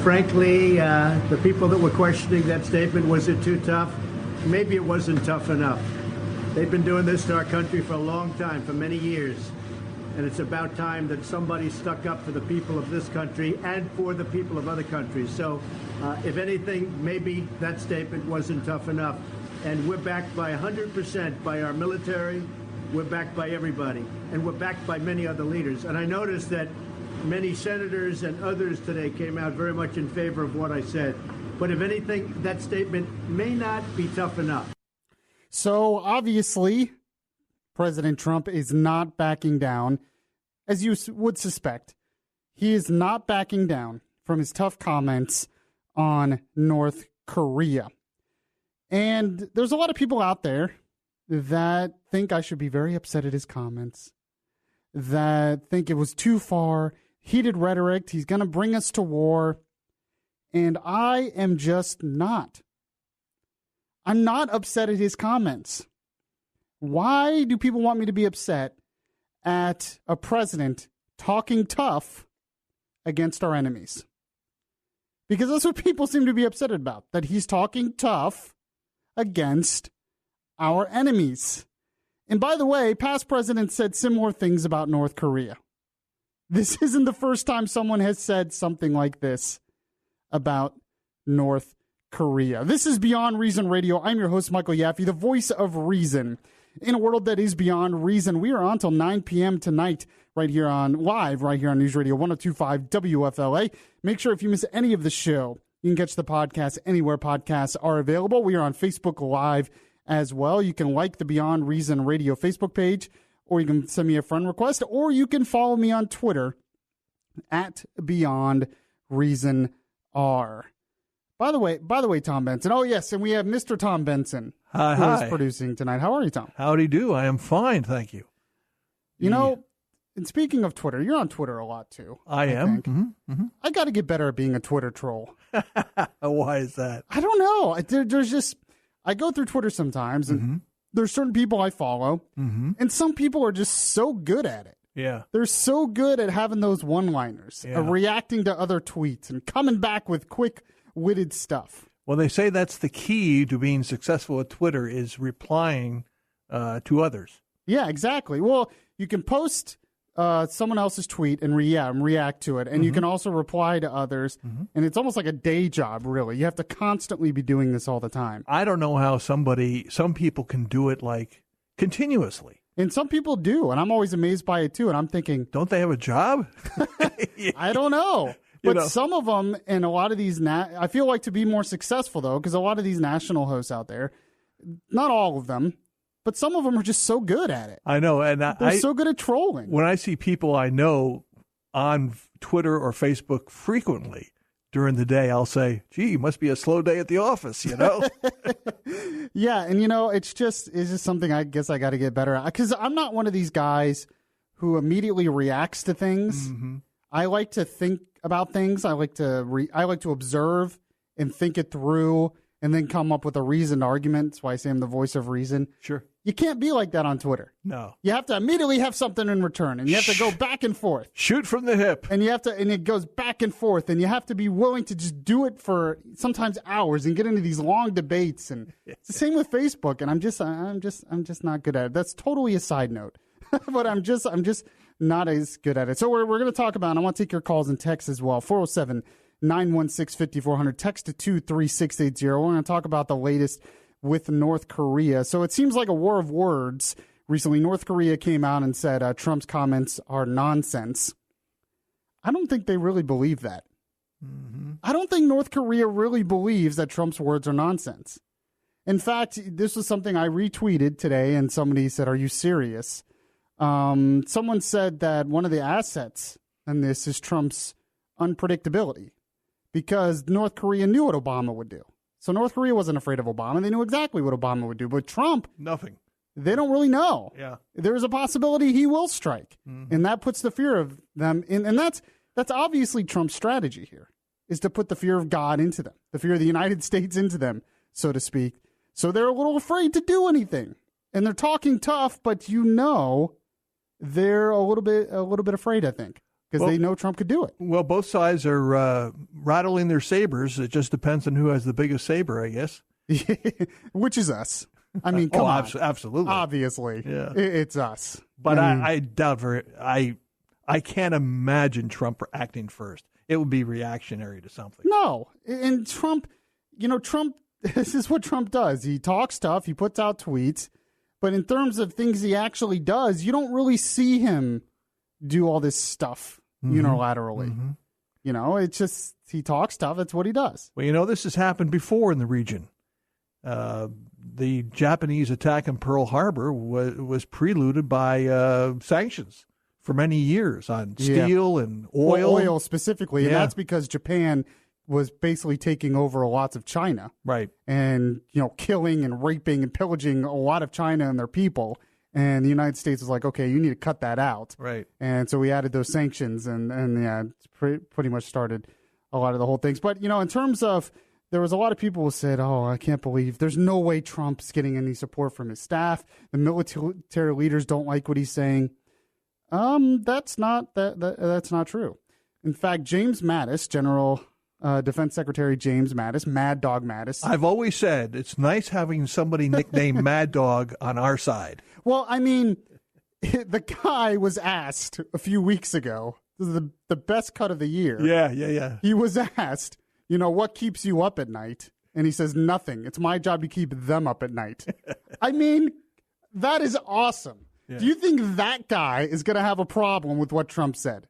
frankly, the people that were questioning that statement, was it too tough? Maybe it wasn't tough enough. They've been doing this to our country for a long time, for many years. And it's about time that somebody stuck up for the people of this country and for the people of other countries. So, if anything, maybe that statement wasn't tough enough. And we're backed by 100% by our military. We're backed by everybody. And we're backed by many other leaders. And I noticed that many senators and others today came out very much in favor of what I said. But if anything, that statement may not be tough enough. So, obviously, President Trump is not backing down. As you would suspect, he is not backing down from his tough comments on North Korea. And there's a lot of people out there that think I should be very upset at his comments, that think it was too far, heated rhetoric, he's going to bring us to war. And I am just not. I'm not upset at his comments. Why do people want me to be upset at a president talking tough against our enemies? Because that's what people seem to be upset about, that he's talking tough against our enemies. And by the way, past presidents said similar things about North Korea. This isn't the first time someone has said something like this about North Korea. This is Beyond Reason Radio. I'm your host, Michael Yaffee, the voice of reason. In a world that is beyond reason, we are on till 9 p.m. tonight, right here on News Radio 102.5 WFLA. Make sure if you miss any of the show, you can catch the podcast anywhere podcasts are available. We are on Facebook Live as well. You can like the Beyond Reason Radio Facebook page, or you can send me a friend request, or you can follow me on Twitter at Beyond Reason R. By the way, Tom Benson. Oh, yes, and we have Mr. Tom Benson, who is producing tonight. How are you, Tom? Howdy do. I am fine, thank you. You know, and speaking of Twitter, you're on Twitter a lot, too. I am. Mm-hmm, mm-hmm. I got to get better at being a Twitter troll. Why is that? I don't know. There's just, I go through Twitter sometimes, and there's certain people I follow, and some people are just so good at it. Yeah. They're so good at having those one-liners, reacting to other tweets, and coming back with quick-witted stuff. Well, they say that's the key to being successful at Twitter is replying to others. Yeah, exactly. Well, you can post someone else's tweet and react to it, and you can also reply to others, and it's almost like a day job, really. You have to constantly be doing this all the time. I don't know how some people can do it like continuously. And some people do, and I'm always amazed by it too, and I'm thinking, don't they have a job? I don't know. But some of them, and a lot of these, I feel like to be more successful, though, because a lot of these national hosts out there, not all of them, but some of them are just so good at it. I know. And they're so good at trolling. When I see people I know on Twitter or Facebook frequently during the day, I'll say, gee, must be a slow day at the office, you know? Yeah, and, it's just something I guess I got to get better at. Because I'm not one of these guys who immediately reacts to things. I like to think about things. I like to observe and think it through and then come up with a reasoned argument. That's why I say I'm the voice of reason. Sure. You can't be like that on Twitter. No. You have to immediately have something in return, and you have to go back and forth. Shoot from the hip. And it goes back and forth, and you have to be willing to just do it for sometimes hours and get into these long debates. And it's the same with Facebook, and I'm just not good at it. That's totally a side note. But I'm just not as good at it. So we're going to talk about, and I want to take your calls and texts as well. 407-916-5400. Text to 23680. We're going to talk about the latest with North Korea. So it seems like a war of words. Recently, North Korea came out and said Trump's comments are nonsense. I don't think they really believe that. I don't think North Korea really believes that Trump's words are nonsense. In fact, this was something I retweeted today, and somebody said, are you serious? Someone said that one of the assets in this is Trump's unpredictability, because North Korea knew what Obama would do. So North Korea wasn't afraid of Obama. They knew exactly what Obama would do. But Trump, nothing. They don't really know. Yeah. There's a possibility he will strike. And that puts the fear of them in. And that's obviously Trump's strategy here, is to put the fear of God into them, the fear of the United States into them, so to speak. So they're a little afraid to do anything. And they're talking tough, but they're a little bit afraid, I think. because they know Trump could do it. Well, both sides are rattling their sabers. It just depends on who has the biggest saber, I guess. Which is us. I mean, come on. Absolutely. Obviously. Yeah. It's us. But I doubt I can't imagine Trump acting first. It would be reactionary to something. No. And Trump, this is what Trump does. He talks tough. He puts out tweets. But in terms of things he actually does, you don't really see him do all this stuff unilaterally. Mm-hmm. It's just he talks tough. That's what he does. Well, this has happened before in the region. The Japanese attack in Pearl Harbor was preluded by sanctions for many years on steel and oil. Well, oil specifically, and that's because Japan was basically taking over lots of China. Right. And, killing and raping and pillaging a lot of China and their people. And the United States was like, okay, you need to cut that out. Right. And so we added those sanctions and it's pretty much started a lot of the whole things. But, in terms of, there was a lot of people who said, oh, I can't believe there's no way Trump's getting any support from his staff. The military leaders don't like what he's saying. That's not true. In fact, James Mattis, General Defense Secretary James Mattis, Mad Dog Mattis. I've always said it's nice having somebody nicknamed Mad Dog on our side. Well, I mean, the guy was asked a few weeks ago, this is the best cut of the year. Yeah. He was asked, what keeps you up at night? And he says, nothing. It's my job to keep them up at night. I mean, that is awesome. Yeah. Do you think that guy is going to have a problem with what Trump said?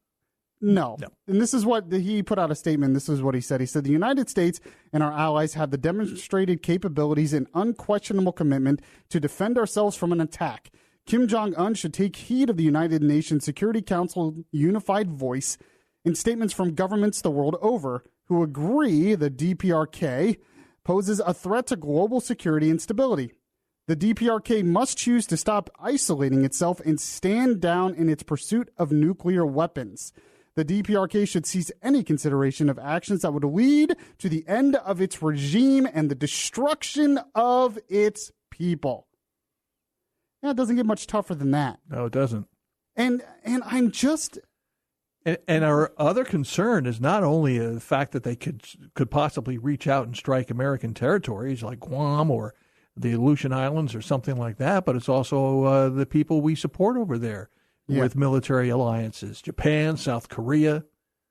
No. And this is what he put out a statement. This is what he said. He said, the United States and our allies have the demonstrated capabilities and unquestionable commitment to defend ourselves from an attack. Kim Jong-un should take heed of the United Nations Security Council unified voice in statements from governments the world over who agree the DPRK poses a threat to global security and stability. The DPRK must choose to stop isolating itself and stand down in its pursuit of nuclear weapons. The DPRK should cease any consideration of actions that would lead to the end of its regime and the destruction of its people. Yeah, it doesn't get much tougher than that. No, it doesn't. And I'm just... And our other concern is not only the fact that they could possibly reach out and strike American territories like Guam or the Aleutian Islands or something like that, but it's also the people we support over there with military alliances, Japan, South Korea.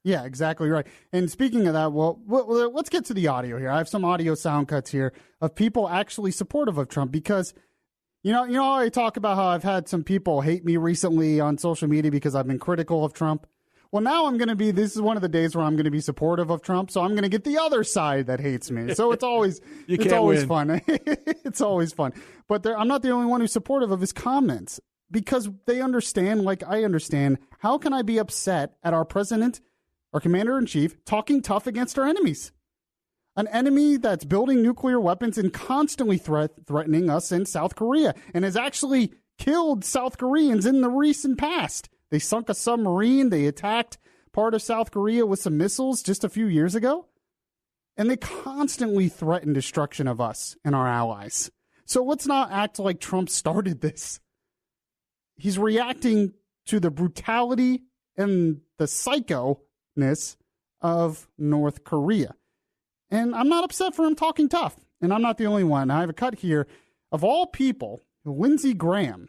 Yeah, exactly right. And speaking of that, well, let's get to the audio here. I have some audio sound cuts here of people actually supportive of Trump because, I talk about how I've had some people hate me recently on social media because I've been critical of Trump. Well, now this is one of the days where I'm going to be supportive of Trump, so I'm going to get the other side that hates me. So it's always fun. It's always fun. But I'm not the only one who's supportive of his comments because they understand, like I understand, how can I be upset at our president, our commander-in-chief, talking tough against our enemies? An enemy that's building nuclear weapons and constantly threatening us in South Korea and has actually killed South Koreans in the recent past. They sunk a submarine. They attacked part of South Korea with some missiles just a few years ago. And they constantly threaten destruction of us and our allies. So let's not act like Trump started this. He's reacting to the brutality and the psycho-ness of North Korea. And I'm not upset for him talking tough. And I'm not the only one. I have a cut here of all people, Lindsey Graham.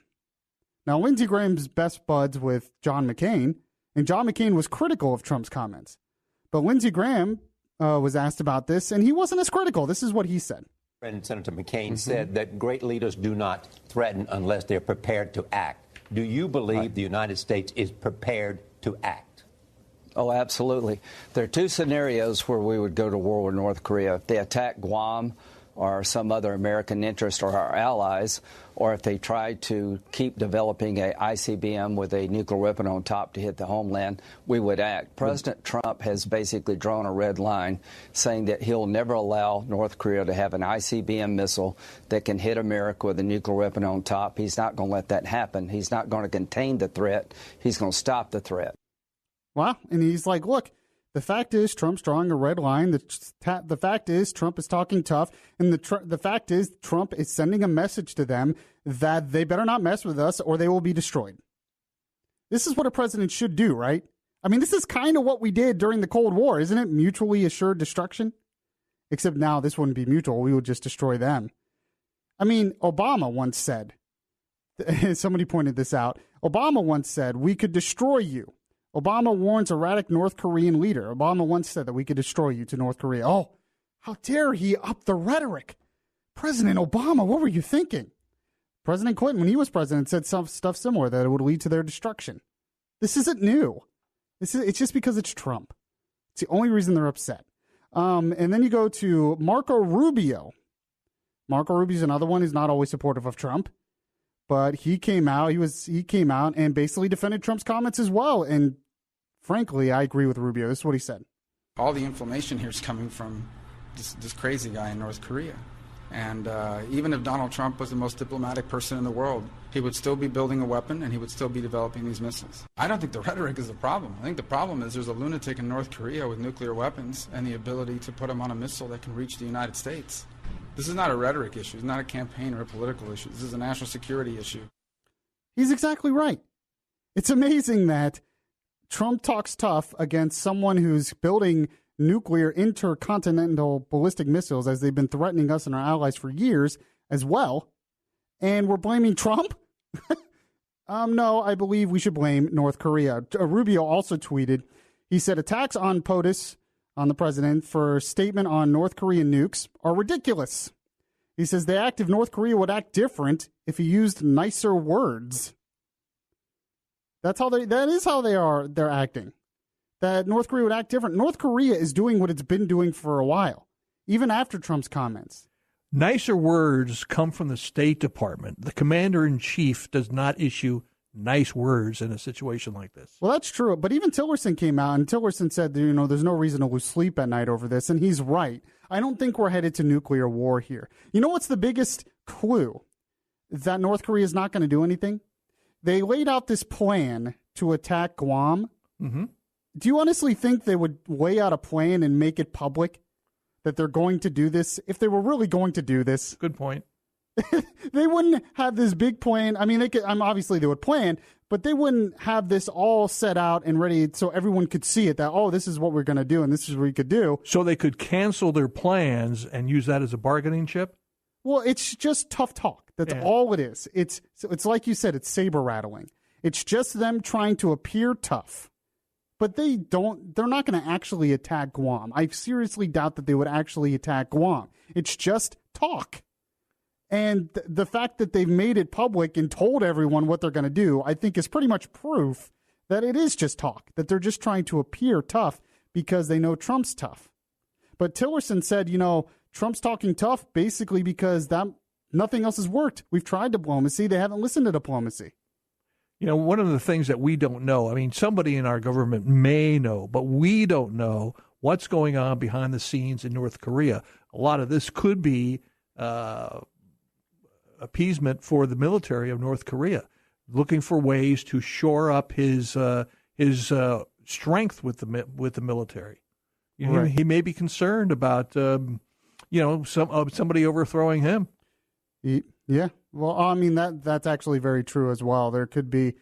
Now, Lindsey Graham's best buds with John McCain, and John McCain was critical of Trump's comments. But Lindsey Graham was asked about this, and he wasn't as critical. This is what he said. And Senator McCain said that great leaders do not threaten unless they're prepared to act. Do you believe the United States is prepared to act? Oh, absolutely. There are two scenarios where we would go to war with North Korea. If they attack Guam or some other American interest or our allies, or if they try to keep developing a ICBM with a nuclear weapon on top to hit the homeland, we would act. President Trump has basically drawn a red line saying that he'll never allow North Korea to have an ICBM missile that can hit America with a nuclear weapon on top. He's not going to let that happen. He's not going to contain the threat. He's going to stop the threat. Wow. And he's like, look, the fact is Trump's drawing a red line. The fact is Trump is talking tough. And the fact is Trump is sending a message to them that they better not mess with us or they will be destroyed. This is what a president should do, right? I mean, this is kind of what we did during the Cold War, isn't it? Mutually assured destruction. Except now this wouldn't be mutual. We would just destroy them. I mean, Obama once said, somebody pointed this out. Obama once said, we could destroy you. Obama warns erratic North Korean leader. Obama once said that we could destroy you to North Korea. Oh, how dare he up the rhetoric? President Obama, what were you thinking? President Clinton, when he was president, said some stuff similar, that it would lead to their destruction. This isn't new. It's just because it's Trump. It's the only reason they're upset. And then you go to Marco Rubio. Marco Rubio's another one who's not always supportive of Trump, but he came out and basically defended Trump's comments as well. And frankly, I agree with Rubio. This is what he said. All the inflammation here is coming from this crazy guy in North Korea. And even if Donald Trump was the most diplomatic person in the world, he would still be building a weapon and he would still be developing these missiles. I don't think the rhetoric is the problem. I think the problem is there's a lunatic in North Korea with nuclear weapons and the ability to put them on a missile that can reach the United States. This is not a rhetoric issue. It's not a campaign or a political issue. This is a national security issue. He's exactly right. It's amazing that Trump talks tough against someone who's building nuclear intercontinental ballistic missiles, as they've been threatening us and our allies for years as well. And we're blaming Trump? No, I believe we should blame North Korea. Rubio also tweeted, he said, attacks on POTUS, on the president, for a statement on North Korean nukes are ridiculous. He says the act of North Korea would act different if he used nicer words. That is how they're acting. That North Korea would act different. North Korea is doing what it's been doing for a while, even after Trump's comments. Nicer words come from the State Department. The commander-in-chief does not issue nice words in a situation like this. Well, that's true. But even Tillerson came out, and Tillerson said, there's no reason to lose sleep at night over this. And he's right. I don't think we're headed to nuclear war here. You know what's the biggest clue that North Korea is not going to do anything? They laid out this plan to attack Guam. Mm-hmm. Do you honestly think they would lay out a plan and make it public that they're going to do this? If they were really going to do this. Good point. They wouldn't have this big plan. I mean, obviously they would plan, but they wouldn't have this all set out and ready so everyone could see it, that, this is what we're going to do and this is what we could do. So they could cancel their plans and use that as a bargaining chip? Well, it's just tough talk. That's all it is. It's like you said, it's saber rattling. It's just them trying to appear tough. But they're not going to actually attack Guam. I seriously doubt that they would actually attack Guam. It's just talk. And the fact that they've made it public and told everyone what they're going to do, I think is pretty much proof that it is just talk, that they're just trying to appear tough because they know Trump's tough. But Tillerson said, Trump's talking tough basically because nothing else has worked. We've tried diplomacy. They haven't listened to diplomacy. One of the things that we don't know, I mean, somebody in our government may know, but we don't know what's going on behind the scenes in North Korea. A lot of this could be appeasement for the military of North Korea, looking for ways to shore up his strength with the military. Right. He may be concerned about somebody overthrowing him. Yeah. Well, I mean, that's actually very true as well. There could be,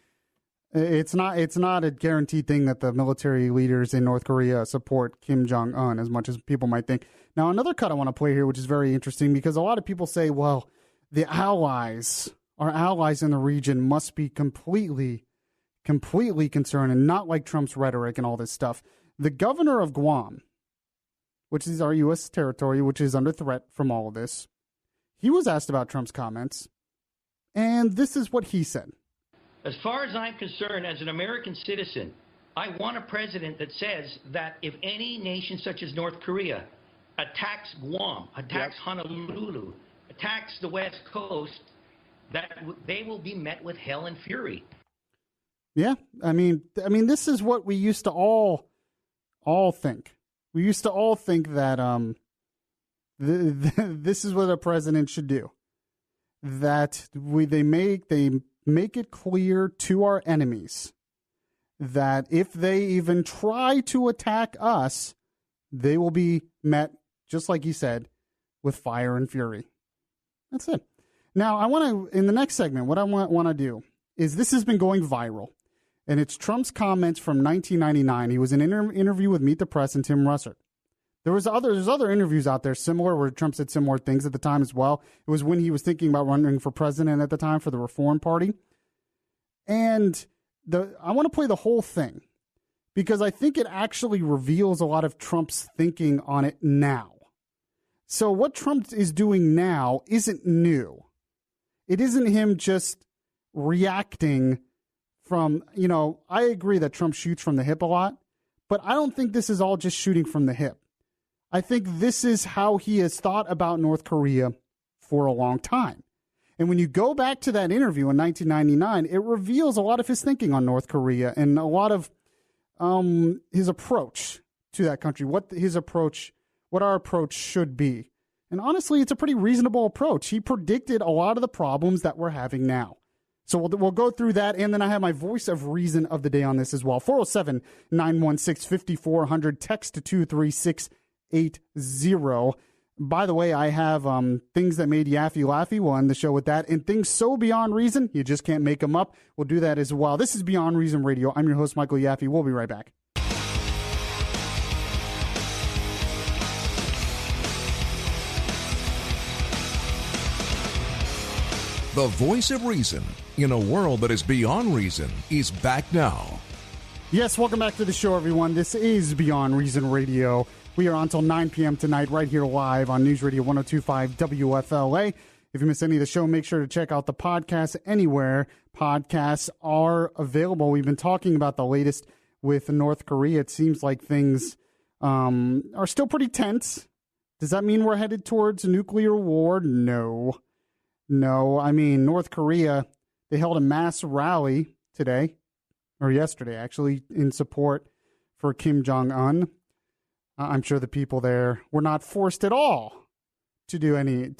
it's not a guaranteed thing that the military leaders in North Korea support Kim Jong-un as much as people might think. Now, another cut I want to play here, which is very interesting, because a lot of people say, well, our allies in the region must be completely concerned and not like Trump's rhetoric and all this stuff. The governor of Guam, which is our U.S. territory, which is under threat from all of this, he was asked about Trump's comments, and this is what he said. As far as I'm concerned, as an American citizen, I want a president that says that if any nation such as North Korea attacks Guam, attacks Honolulu, attacks the West Coast, that they will be met with hell and fury. Yeah, I mean, this is what we used to all think. We used to all think that this is what a president should do. That they make it clear to our enemies that if they even try to attack us, they will be met, just like he said, with fire and fury. That's it. Now, I want to, in the next segment, what I want to do is, this has been going viral. And it's Trump's comments from 1999. He was in an interview with Meet the Press and Tim Russert. There's other interviews out there similar where Trump said similar things at the time as well. It was when he was thinking about running for president at the time for the Reform Party. And I want to play the whole thing because I think it actually reveals a lot of Trump's thinking on it now. So what Trump is doing now isn't new. It isn't him just reacting from, I agree that Trump shoots from the hip a lot, but I don't think this is all just shooting from the hip. I think this is how he has thought about North Korea for a long time. And when you go back to that interview in 1999, it reveals a lot of his thinking on North Korea and a lot of his approach to that country, what our approach should be. And honestly, it's a pretty reasonable approach. He predicted a lot of the problems that we're having now. So we'll go through that, and then I have my voice of reason of the day on this as well. 407-916-5400, text to 23680. By the way, I have things that made Yaffee laughy. We'll end the show with that. And things so beyond reason, you just can't make them up. We'll do that as well. This is Beyond Reason Radio. I'm your host, Michael Yaffee. We'll be right back. The voice of reason in a world that is beyond reason is back now. Yes, welcome back to the show, everyone. This is Beyond Reason Radio. We are on until 9 p.m. tonight right here live on News Radio 102.5 WFLA. If you miss any of the show, make sure to check out the podcast anywhere podcasts are available. We've been talking about the latest with North Korea. It seems like things are still pretty tense. Does that mean we're headed towards a nuclear war? No. I mean, North Korea, they held a mass rally today, or yesterday actually, in support for Kim Jong-un. I'm sure the people there were not forced at all to do any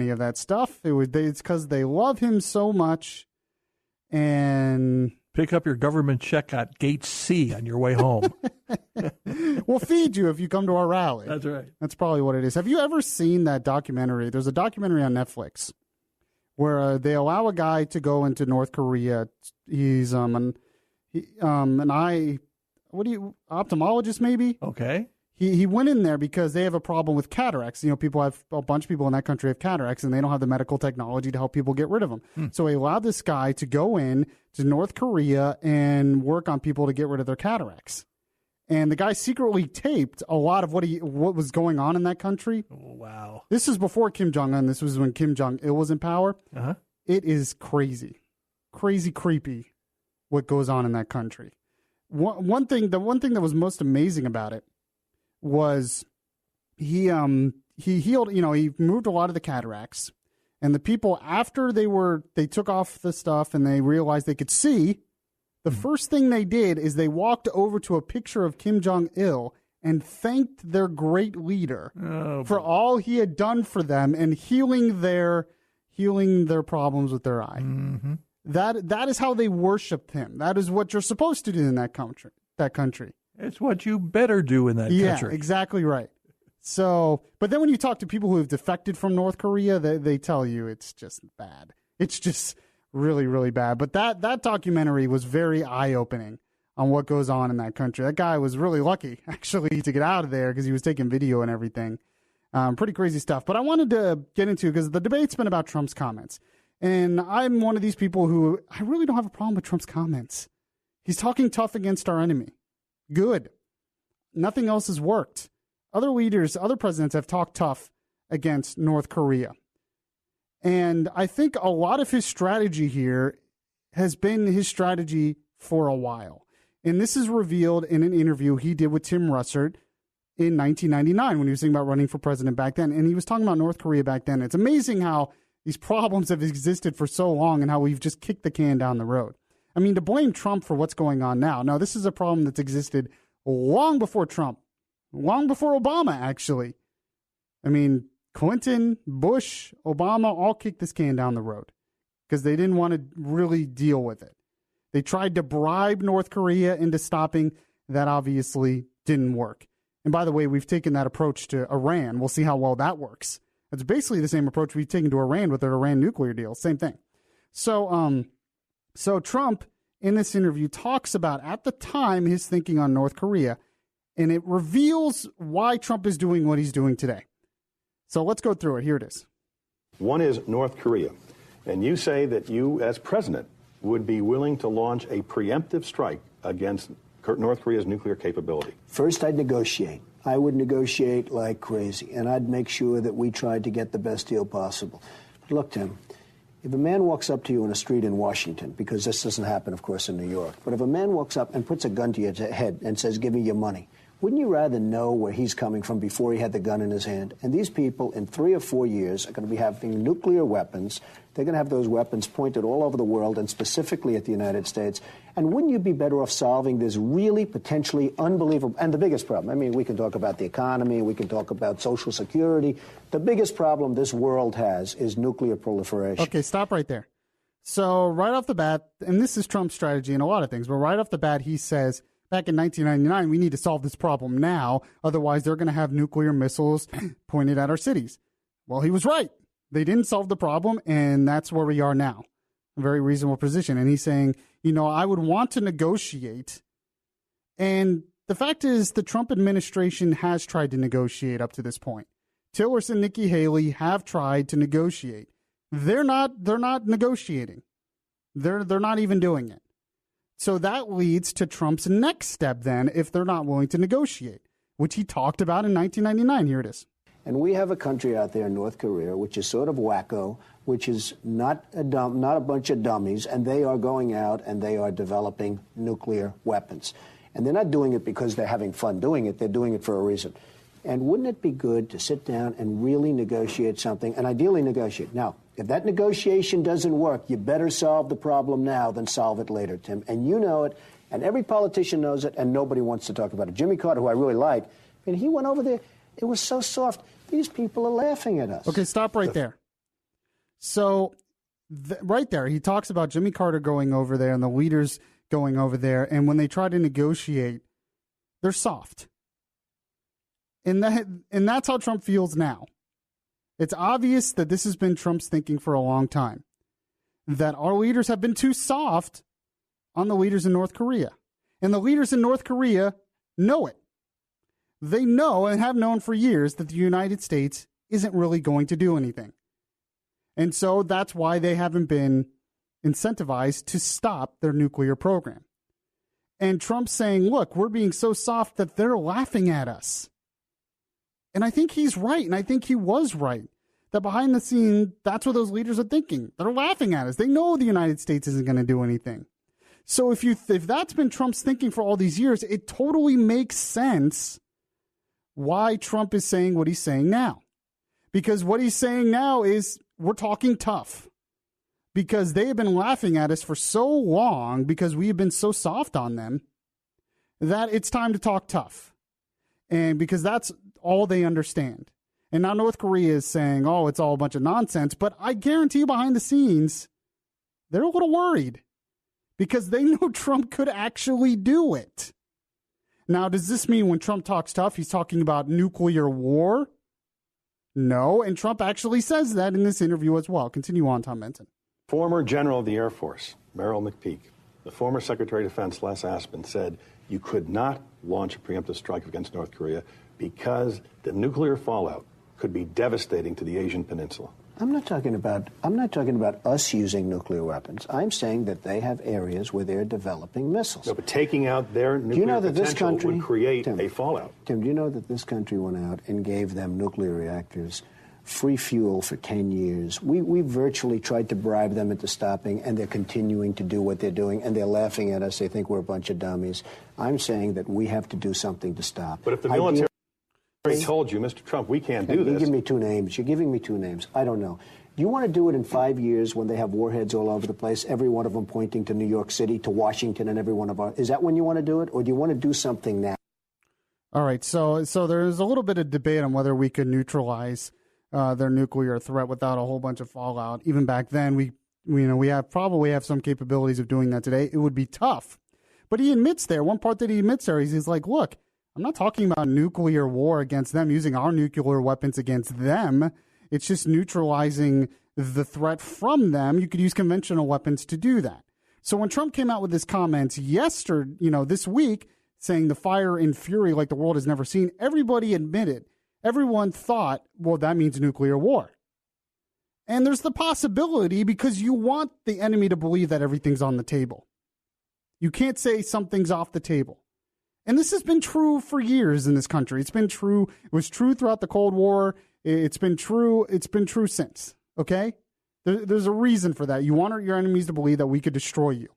of that stuff. It's because they love him so much. And pick up your government check at Gate C on your way home. We'll feed you if you come to our rally. That's right. That's probably what it is. Have you ever seen that documentary? There's a documentary on Netflix where they allow a guy to go into North Korea. He's ophthalmologist maybe? Okay. He went in there because they have a problem with cataracts. A bunch of people in that country have cataracts, and they don't have the medical technology to help people get rid of them. So he allowed this guy to go in to North Korea and work on people to get rid of their cataracts. And the guy secretly taped a lot of what was going on in that country. Oh, wow. This is before Kim Jong-un. This was when Kim Jong-il was in power. Uh-huh. It is crazy, creepy what goes on in that country. The one thing that was most amazing about it was he healed, he moved a lot of the cataracts, and the people after they took off the stuff and they realized they could see, the first thing they did is they walked over to a picture of Kim Jong-il and thanked their great leader for all he had done for them and healing their problems with their eye. Mm-hmm. That is how they worshiped him. That is what you're supposed to do in that country. It's what you better do in that country. Yeah, exactly right. So, but then when you talk to people who have defected from North Korea, they tell you it's just bad. It's just really, really bad. But that documentary was very eye-opening on what goes on in that country. That guy was really lucky, actually, to get out of there because he was taking video and everything. Pretty crazy stuff. But I wanted to get into, because the debate's been about Trump's comments. And I'm one of these people who, I really don't have a problem with Trump's comments. He's talking tough against our enemy. Good. Nothing else has worked. Other leaders, other presidents have talked tough against North Korea. And I think a lot of his strategy here has been his strategy for a while. And this is revealed in an interview he did with Tim Russert in 1999 when he was thinking about running for president back then. And he was talking about North Korea back then. It's amazing how these problems have existed for so long and how we've just kicked the can down the road. I mean, to blame Trump for what's going on now. Now, this is a problem that's existed long before Trump, long before Obama, actually. I mean, Clinton, Bush, Obama all kicked this can down the road because they didn't want to really deal with it. They tried to bribe North Korea into stopping. That obviously didn't work. And by the way, we've taken that approach to Iran. We'll see how well that works. It's basically the same approach we've taken to Iran with their Iran nuclear deal. Same thing. So Trump, in this interview talks about, at the time, his thinking on North Korea, and it reveals why Trump is doing what he's doing today. So let's go through it. Here it is. One is North Korea. And you say that you, as president, would be willing to launch a preemptive strike against North Korea's nuclear capability. First, I'd negotiate. I would negotiate like crazy, and I'd make sure that we tried to get the best deal possible. But look, Tim, if a man walks up to you in a street in Washington, because this doesn't happen, of course, in New York, but if a man walks up and puts a gun to your head and says, give me your money, wouldn't you rather know where he's coming from before he had the gun in his hand? And these people, in 3 or 4 years, are going to be having nuclear weapons. They're going to have those weapons pointed all over the world, and specifically at the United States. And wouldn't you be better off solving this really potentially unbelievable, and the biggest problem, I mean, we can talk about the economy, we can talk about Social Security. The biggest problem this world has is nuclear proliferation. Okay, stop right there. So right off the bat, and this is Trump's strategy in a lot of things, but right off the bat, he says, back in 1999, we need to solve this problem now. Otherwise, they're going to have nuclear missiles pointed at our cities. Well, he was right. They didn't solve the problem, and that's where we are now. A very reasonable position. And he's saying, I would want to negotiate. And the fact is, the Trump administration has tried to negotiate up to this point. Tillerson, Nikki Haley have tried to negotiate. They're not negotiating. They're not even doing it. So that leads to Trump's next step then, if they're not willing to negotiate, which he talked about in 1999. Here it is. And we have a country out there in North Korea, which is sort of wacko, which is not a bunch of dummies, and they are going out and they are developing nuclear weapons. And they're not doing it because they're having fun doing it. They're doing it for a reason. And wouldn't it be good to sit down and really negotiate something, and ideally negotiate? Now, if that negotiation doesn't work, you better solve the problem now than solve it later, Tim. And you know it, and every politician knows it, and nobody wants to talk about it. Jimmy Carter, who I really like, and he went over there. It was so soft. These people are laughing at us. Okay, stop right there. So right there, he talks about Jimmy Carter going over there and the leaders going over there, and when they try to negotiate, they're soft. And that's how Trump feels now. It's obvious that this has been Trump's thinking for a long time, that our leaders have been too soft on the leaders in North Korea. And the leaders in North Korea know it. They know and have known for years that the United States isn't really going to do anything. And so that's why they haven't been incentivized to stop their nuclear program. And Trump's saying, look, we're being so soft that they're laughing at us. And I think he's right, and I think he was right, that behind the scene, that's what those leaders are thinking. They're laughing at us. They know the United States isn't going to do anything. So if that's been Trump's thinking for all these years, it totally makes sense why Trump is saying what he's saying now. Because what he's saying now is we're talking tough. Because they have been laughing at us for so long, because we have been so soft on them, that it's time to talk tough. And because that's all they understand. And now North Korea is saying, oh, it's all a bunch of nonsense. But I guarantee you behind the scenes, they're a little worried. Because they know Trump could actually do it. Now, does this mean when Trump talks tough, he's talking about nuclear war? No, and Trump actually says that in this interview as well. Continue on, Tom Benson. Former General of the Air Force, Merrill McPeak, the former Secretary of Defense, Les Aspin, said you could not launch a preemptive strike against North Korea because the nuclear fallout could be devastating to the Asian Peninsula. I'm not talking about us using nuclear weapons. I'm saying that they have areas where they're developing missiles. No, but taking out their nuclear potential would create a fallout. Tim, do you know that this country went out and gave them nuclear reactors, free fuel for 10 years? We virtually tried to bribe them into stopping, and they're continuing to do what they're doing, and they're laughing at us. They think we're a bunch of dummies. I'm saying that we have to do something to stop. But if the military told you, Mr. Trump, we can't do this. You give me two names. You're giving me two names. I don't know. Do you want to do it in 5 years when they have warheads all over the place, every one of them pointing to New York City, to Washington, and every one of our... Is that when you want to do it, or do you want to do something now? All right, so there's a little bit of debate on whether we could neutralize their nuclear threat without a whole bunch of fallout. Even back then, we probably have some capabilities of doing that today. It would be tough. But he admits there, one part that he admits there is he's like, look, I'm not talking about nuclear war against them, using our nuclear weapons against them. It's just neutralizing the threat from them. You could use conventional weapons to do that. So when Trump came out with his comments this week, saying the fire and fury like the world has never seen, everybody admitted, everyone thought, well, that means nuclear war. And there's the possibility because you want the enemy to believe that everything's on the table. You can't say something's off the table. And this has been true for years in this country. It's been true. It was true throughout the Cold War. It's been true. It's been true since. Okay? There's a reason for that. You want your enemies to believe that we could destroy you.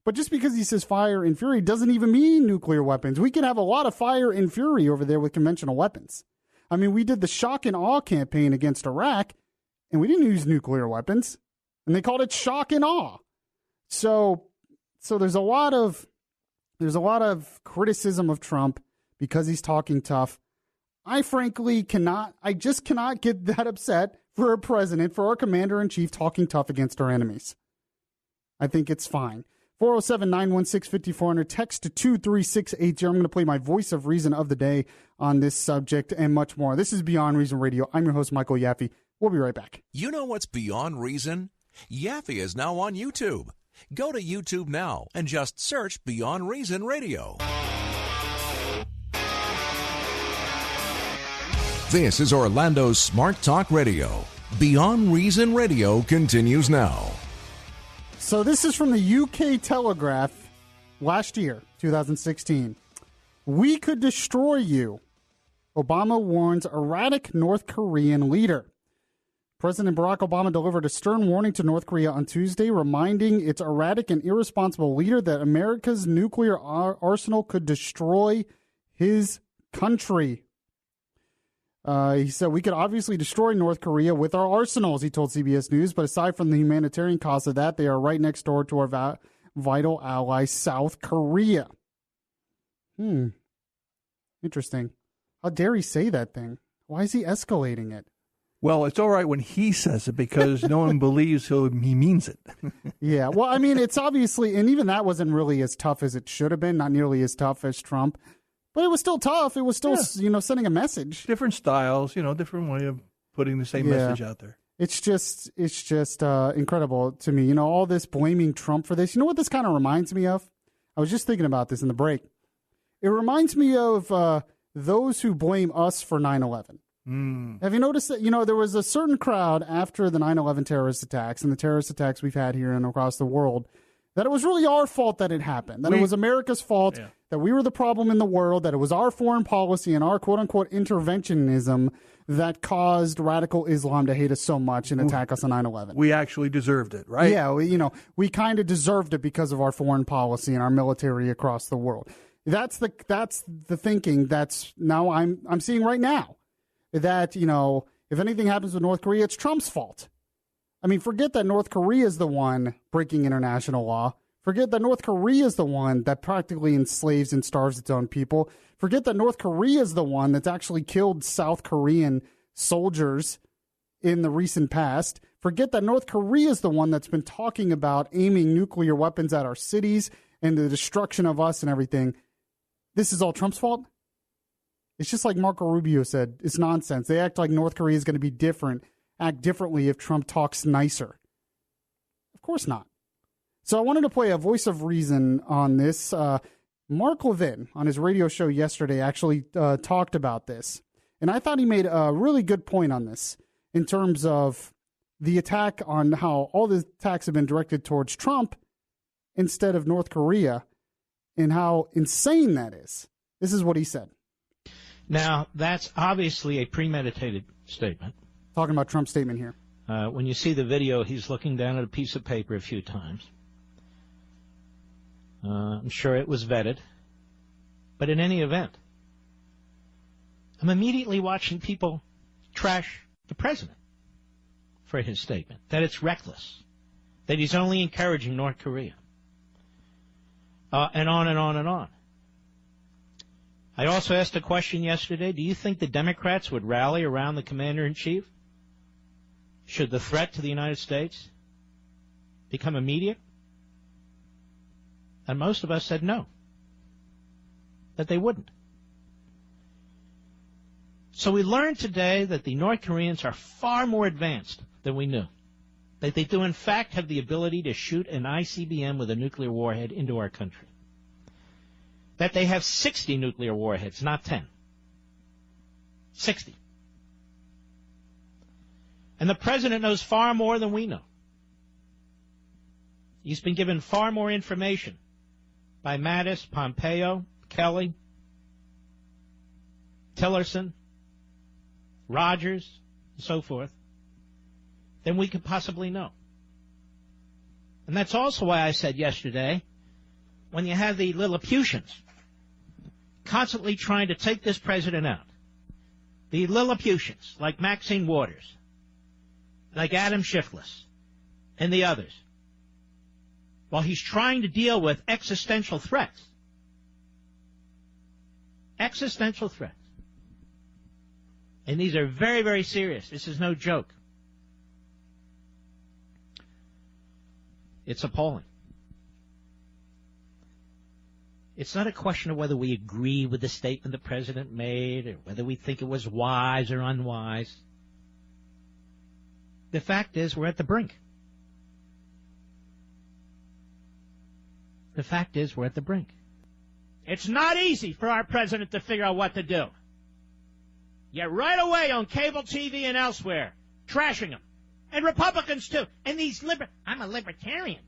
But just because he says fire and fury doesn't even mean nuclear weapons. We can have a lot of fire and fury over there with conventional weapons. I mean, we did the shock and awe campaign against Iraq, and we didn't use nuclear weapons. And they called it shock and awe. So there's a lot of criticism of Trump because he's talking tough. I just cannot get that upset for a president, for our commander-in-chief talking tough against our enemies. I think it's fine. 407-916-5400, text to 23680. I'm going to play my voice of reason of the day on this subject and much more. This is Beyond Reason Radio. I'm your host, Michael Yaffee. We'll be right back. You know what's beyond reason? Yaffee is now on YouTube. Go to YouTube now and just search Beyond Reason Radio. This is Orlando's Smart Talk Radio. Beyond Reason Radio continues now. So this is from the UK Telegraph last year, 2016. We could destroy you. Obama warns erratic North Korean leader. President Barack Obama delivered a stern warning to North Korea on Tuesday, reminding its erratic and irresponsible leader that America's nuclear arsenal could destroy his country. He said, we could obviously destroy North Korea with our arsenals, he told CBS News. But aside from the humanitarian cost of that, they are right next door to our vital ally, South Korea. Interesting. How dare he say that thing? Why is he escalating it? Well, it's all right when he says it because no one believes he means it. Yeah, well, I mean, it's obviously, and even that wasn't really as tough as it should have been, not nearly as tough as Trump. But it was still tough. It was still, sending a message. Different styles, different way of putting the same message out there. It's just incredible to me. All this blaming Trump for this. You know what this kind of reminds me of? I was just thinking about this in the break. It reminds me of those who blame us for 9/11. Have you noticed that, there was a certain crowd after the 9/11 terrorist attacks and the terrorist attacks we've had here and across the world, that it was really our fault that it happened, that it was America's fault, that we were the problem in the world, that it was our foreign policy and our quote-unquote interventionism that caused radical Islam to hate us so much and attack us on 9/11. We actually deserved it, right? Yeah, we kind of deserved it because of our foreign policy and our military across the world. That's the thinking that's now I'm seeing right now. That, if anything happens with North Korea, it's Trump's fault. I mean, forget that North Korea is the one breaking international law. Forget that North Korea is the one that practically enslaves and starves its own people. Forget that North Korea is the one that's actually killed South Korean soldiers in the recent past. Forget that North Korea is the one that's been talking about aiming nuclear weapons at our cities and the destruction of us and everything. This is all Trump's fault? It's just like Marco Rubio said. It's nonsense. They act like North Korea is going to be different, act differently if Trump talks nicer. Of course not. So I wanted to play a voice of reason on this. Mark Levin, on his radio show yesterday, actually talked about this. And I thought he made a really good point on this in terms of the attack on how all the attacks have been directed towards Trump instead of North Korea and how insane that is. This is what he said. Now, that's obviously a premeditated statement. Talking about Trump's statement here. When you see the video, he's looking down at a piece of paper a few times. I'm sure it was vetted. But in any event, I'm immediately watching people trash the president for his statement, that it's reckless, that he's only encouraging North Korea, and on and on and on. I also asked a question yesterday, do you think the Democrats would rally around the commander-in-chief? Should the threat to the United States become immediate? And most of us said no, that they wouldn't. So we learned today that the North Koreans are far more advanced than we knew. that they do in fact have the ability to shoot an ICBM with a nuclear warhead into our country. That they have 60 nuclear warheads, not 10. 60. And the president knows far more than we know. He's been given far more information by Mattis, Pompeo, Kelly, Tillerson, Rogers, and so forth, than we could possibly know. And that's also why I said yesterday, when you have the Lilliputians constantly trying to take this president out, the Lilliputians, like Maxine Waters, like Adam Schiff, and the others, while he's trying to deal with existential threats. Existential threats. And these are very, very serious. This is no joke. It's appalling. It's not a question of whether we agree with the statement the president made or whether we think it was wise or unwise. The fact is, we're at the brink. The fact is, we're at the brink. It's not easy for our president to figure out what to do. Yet right away on cable TV and elsewhere, trashing him. And Republicans, too. And these I'm a libertarian.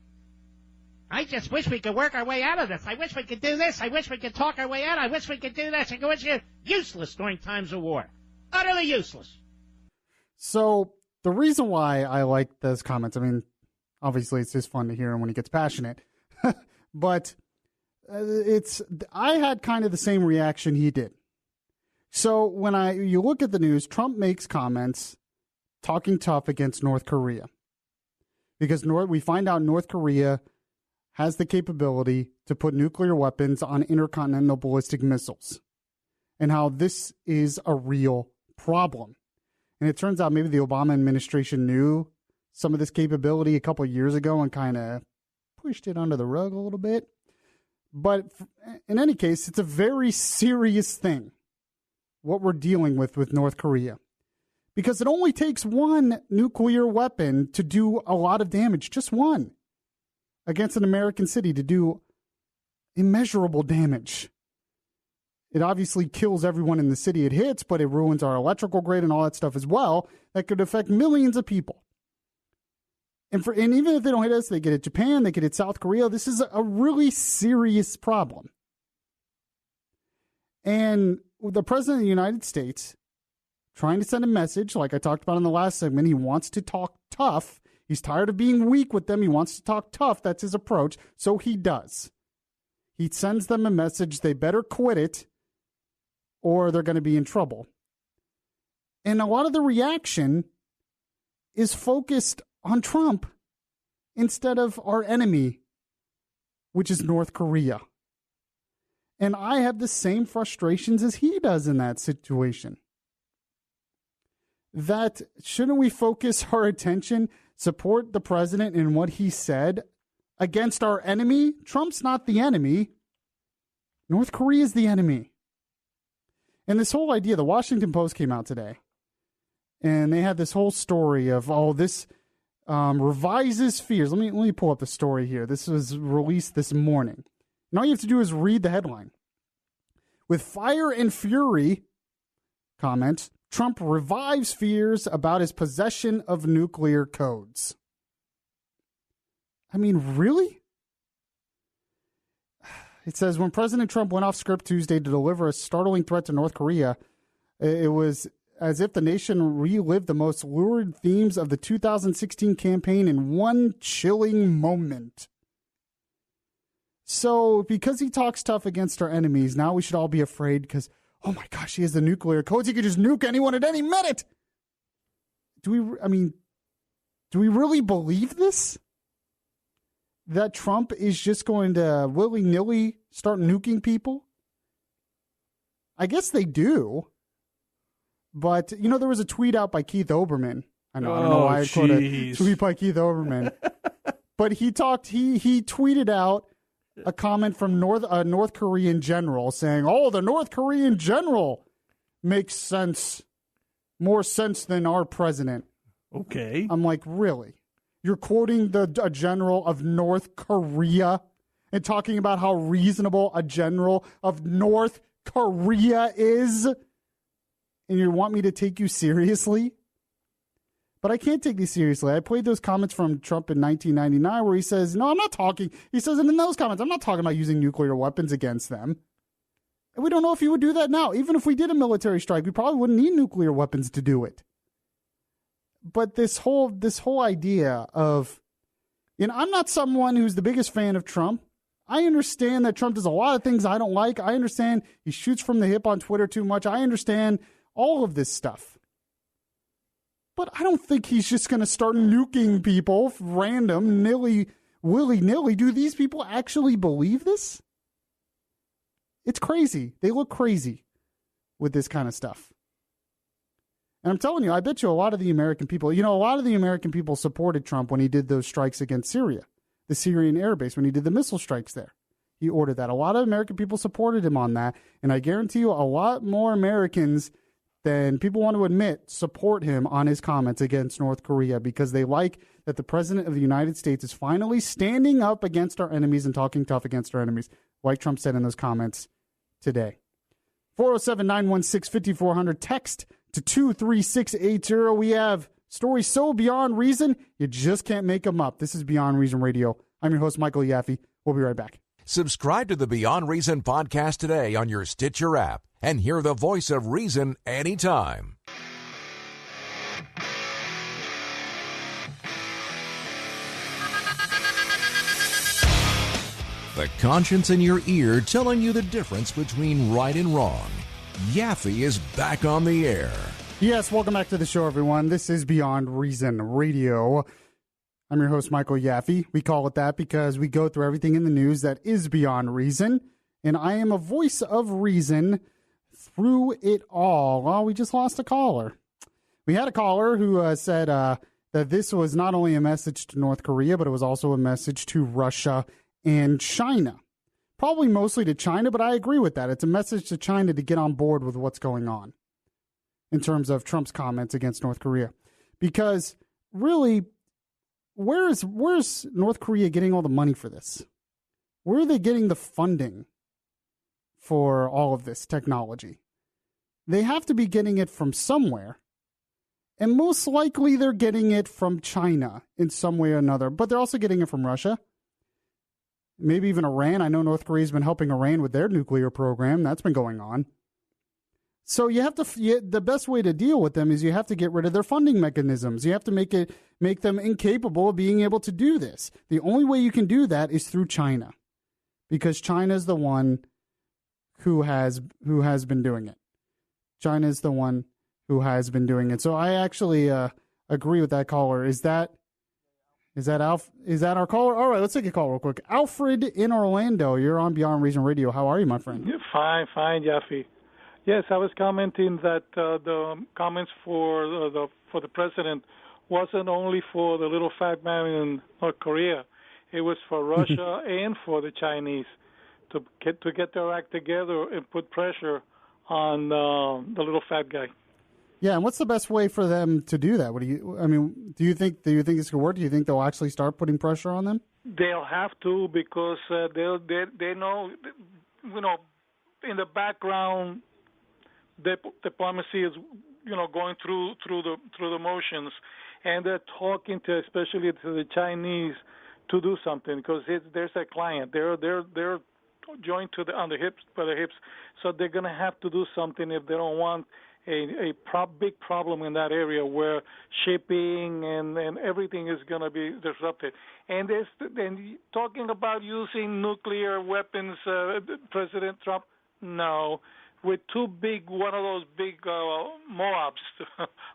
I just wish we could work our way out of this. I wish we could do this. I wish we could talk our way out. I wish we could do this. I wish we could. Useless during times of war. Utterly useless. So the reason why I like those comments, I mean, obviously it's just fun to hear him when he gets passionate. But I had kind of the same reaction he did. So when you look at the news, Trump makes comments talking tough against North Korea. Because we find out North Korea has the capability to put nuclear weapons on intercontinental ballistic missiles. And how this is a real problem. And it turns out maybe the Obama administration knew some of this capability a couple of years ago and kind of pushed it under the rug a little bit. But in any case, it's a very serious thing, what we're dealing with North Korea. Because it only takes one nuclear weapon to do a lot of damage, just one, against an American city to do immeasurable damage. It obviously kills everyone in the city it hits, but it ruins our electrical grid and all that stuff as well. That could affect millions of people. And even if they don't hit us, they get hit Japan, they get hit South Korea. This is a really serious problem. And the President of the United States trying to send a message, like I talked about in the last segment, he wants to talk tough. He's tired of being weak with them. He wants to talk tough. That's his approach. So he does. He sends them a message. They better quit it or they're going to be in trouble. And a lot of the reaction is focused on Trump instead of our enemy, which is North Korea. And I have the same frustrations as he does in that situation. That shouldn't we focus our attention, support the president in what he said against our enemy? Trump's not the enemy. North Korea is the enemy. And this whole idea, the Washington Post came out today, and they had this whole story of, this revises fears. Let me pull up the story here. This was released this morning. And all you have to do is read the headline. With fire and fury, comment, Trump revives fears about his possession of nuclear codes. I mean, really? It says, when President Trump went off script Tuesday to deliver a startling threat to North Korea, it was as if the nation relived the most lurid themes of the 2016 campaign in one chilling moment. So, because he talks tough against our enemies, now we should all be afraid because, oh my gosh, he has the nuclear codes. He could just nuke anyone at any minute. Do we really believe this? That Trump is just going to willy-nilly start nuking people? I guess they do. But, there was a tweet out by Keith Olbermann. I don't know why I quoted a tweet by Keith Olbermann. But he tweeted out a comment from North Korean general saying, the North Korean general makes sense, more sense than our president. Okay. I'm like, really? You're quoting a general of North Korea and talking about how reasonable a general of North Korea is. And you want me to take you seriously? But I can't take these seriously. I played those comments from Trump in 1999 where he says, no, I'm not talking. He says in those comments, I'm not talking about using nuclear weapons against them. And we don't know if he would do that now. Even if we did a military strike, we probably wouldn't need nuclear weapons to do it. But this whole idea of, I'm not someone who's the biggest fan of Trump. I understand that Trump does a lot of things I don't like. I understand he shoots from the hip on Twitter too much. I understand all of this stuff. But I don't think he's just going to start nuking people random, willy-nilly. Do these people actually believe this? It's crazy. They look crazy with this kind of stuff. And I'm telling you, I bet you a lot of the American people, a lot of the American people supported Trump when he did those strikes against Syria, the Syrian air base, when he did the missile strikes there. He ordered that. A lot of American people supported him on that. And I guarantee you a lot more Americans than people want to admit support him on his comments against North Korea because they like that the president of the United States is finally standing up against our enemies and talking tough against our enemies, like Trump said in those comments today. 407-916-5400. Text to 23680. We have stories so beyond reason, you just can't make them up. This is Beyond Reason Radio. I'm your host, Michael Yaffee. We'll be right back. Subscribe to the Beyond Reason podcast today on your Stitcher app and hear the voice of reason anytime. The conscience in your ear telling you the difference between right and wrong. Yaffee is back on the air. Yes, welcome back to the show, everyone. This is Beyond Reason Radio. I'm your host, Michael Yaffee. We call it that because we go through everything in the news that is beyond reason, and I am a voice of reason through it all. Well, we just lost a caller. We had a caller who said that this was not only a message to North Korea, but it was also a message to Russia and China. Probably mostly to China, but I agree with that. It's a message to China to get on board with what's going on in terms of Trump's comments against North Korea. Because really, where's North Korea getting all the money for this? Where are they getting the funding for all of this technology? They have to be getting it from somewhere. And most likely they're getting it from China in some way or another. But they're also getting it from Russia. Maybe even Iran. I know North Korea's been helping Iran with their nuclear program. That's been going on. So you have to. The best way to deal with them is you have to get rid of their funding mechanisms. You have to make them incapable of being able to do this. The only way you can do that is through China, because China is the one who has been doing it. China is the one who has been doing it. So I actually agree with that caller. Is that our caller? All right, let's take a call real quick. Alfred in Orlando, you're on Beyond Reason Radio. How are you, my friend? Fine, Yaffee. Yes, I was commenting that the comments for the president wasn't only for the little fat man in North Korea. It was for Russia and for the Chinese to get their act together and put pressure on the little fat guy. Yeah, and what's the best way for them to do that? Do you think this could work? Do you think they'll actually start putting pressure on them? They'll have to, because they know, in the background, diplomacy is going through the motions, and they're talking to, especially to the Chinese, to do something, because there's a client. They're joined on the hips, so they're going to have to do something if they don't want a big problem in that area where shipping and everything is going to be disrupted. And talking about using nuclear weapons, President Trump, no. With one of those big Moabs.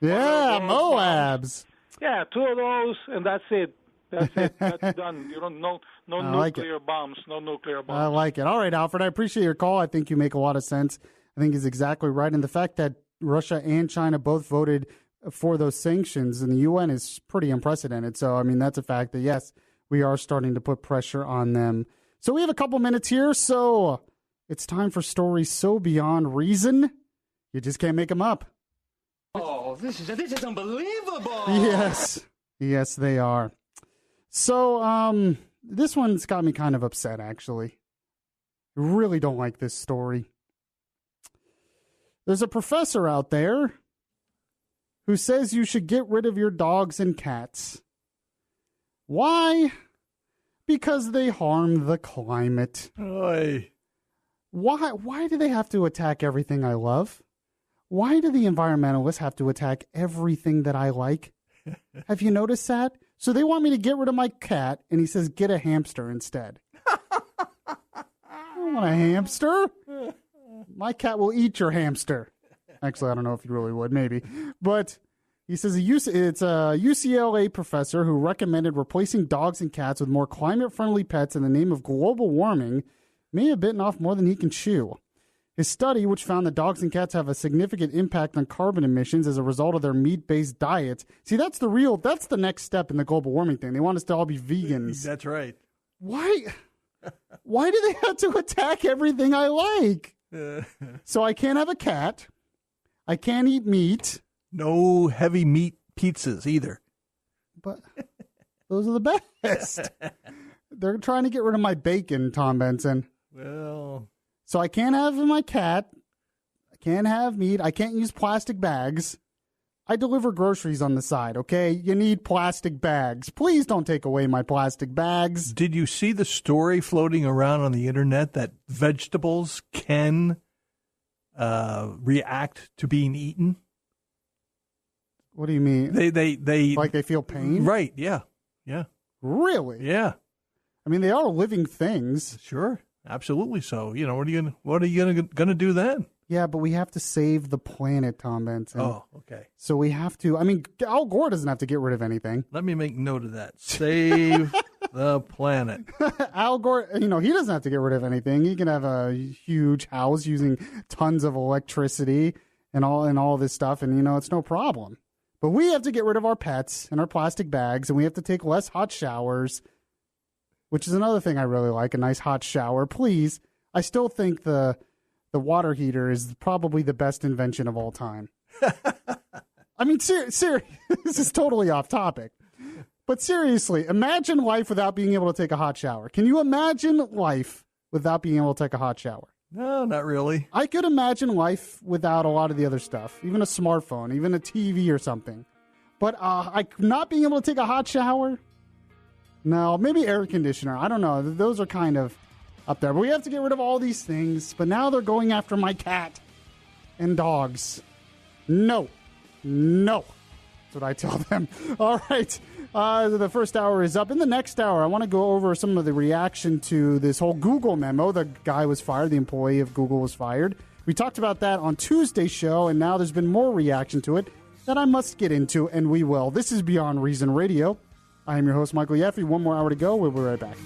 Yeah, Moabs. Yeah, two of those, and that's it. That's done. You don't no nuclear bombs. No nuclear bombs. I like it. All right, Alfred, I appreciate your call. I think you make a lot of sense. I think it's exactly right. And the fact that Russia and China both voted for those sanctions in the UN is pretty unprecedented. So, that's a fact that, yes, we are starting to put pressure on them. So we have a couple minutes here. So it's time for stories so beyond reason, you just can't make them up. Oh, this is unbelievable. Yes, they are. So, this one's got me kind of upset, actually. I really don't like this story. There's a professor out there who says you should get rid of your dogs and cats. Why? Because they harm the climate. Oy. Why do they have to attack everything I love? Why do the environmentalists have to attack everything that I like? Have you noticed that? So they want me to get rid of my cat, and he says get a hamster instead. I don't want a hamster. My cat will eat your hamster. Actually, I don't know if he really would, maybe. But he says it's a UCLA professor who recommended replacing dogs and cats with more climate-friendly pets in the name of global warming may have bitten off more than he can chew. His study, which found that dogs and cats have a significant impact on carbon emissions as a result of their meat-based diets. See, that's the next step in the global warming thing. They want us to all be vegans. That's right. Why do they have to attack everything I like? So I can't have a cat. I can't eat meat. No heavy meat pizzas either. But those are the best. They're trying to get rid of my bacon, Tom Benson. Well, so I can't have my cat. I can't have meat. I can't use plastic bags. I deliver groceries on the side, okay? You need plastic bags. Please don't take away my plastic bags. Did you see the story floating around on the internet that vegetables can react to being eaten? What do you mean? They like they feel pain? Right, yeah. Yeah. Really? Yeah. I mean, they are living things. Sure. Absolutely so. You know, what are you gonna do then? Yeah, but we have to save the planet, Tom Benson. Oh, okay. So we have to. I mean, Al Gore doesn't have to get rid of anything. Let me make note of that. Save the planet. Al Gore, he doesn't have to get rid of anything. He can have a huge house using tons of electricity and all this stuff, and it's no problem. But we have to get rid of our pets and our plastic bags, and we have to take less hot showers, which is another thing I really like, a nice hot shower. Please, I still think the water heater is probably the best invention of all time. I mean, seriously, this is totally off topic. But seriously, imagine life without being able to take a hot shower. Can you imagine life without being able to take a hot shower? No, not really. I could imagine life without a lot of the other stuff, even a smartphone, even a TV or something. But not being able to take a hot shower? No, maybe air conditioner. I don't know. Those are kind of up there. But we have to get rid of all these things. But now they're going after my cat and dogs. No. That's what I tell them. All right. The first hour is up. In the next hour, I want to go over some of the reaction to this whole Google memo. The guy was fired. The employee of Google was fired. We talked about that on Tuesday's show, and now there's been more reaction to it that I must get into, and we will. This is Beyond Reason Radio. I am your host, Michael Yaffee. One more hour to go. We'll be right back.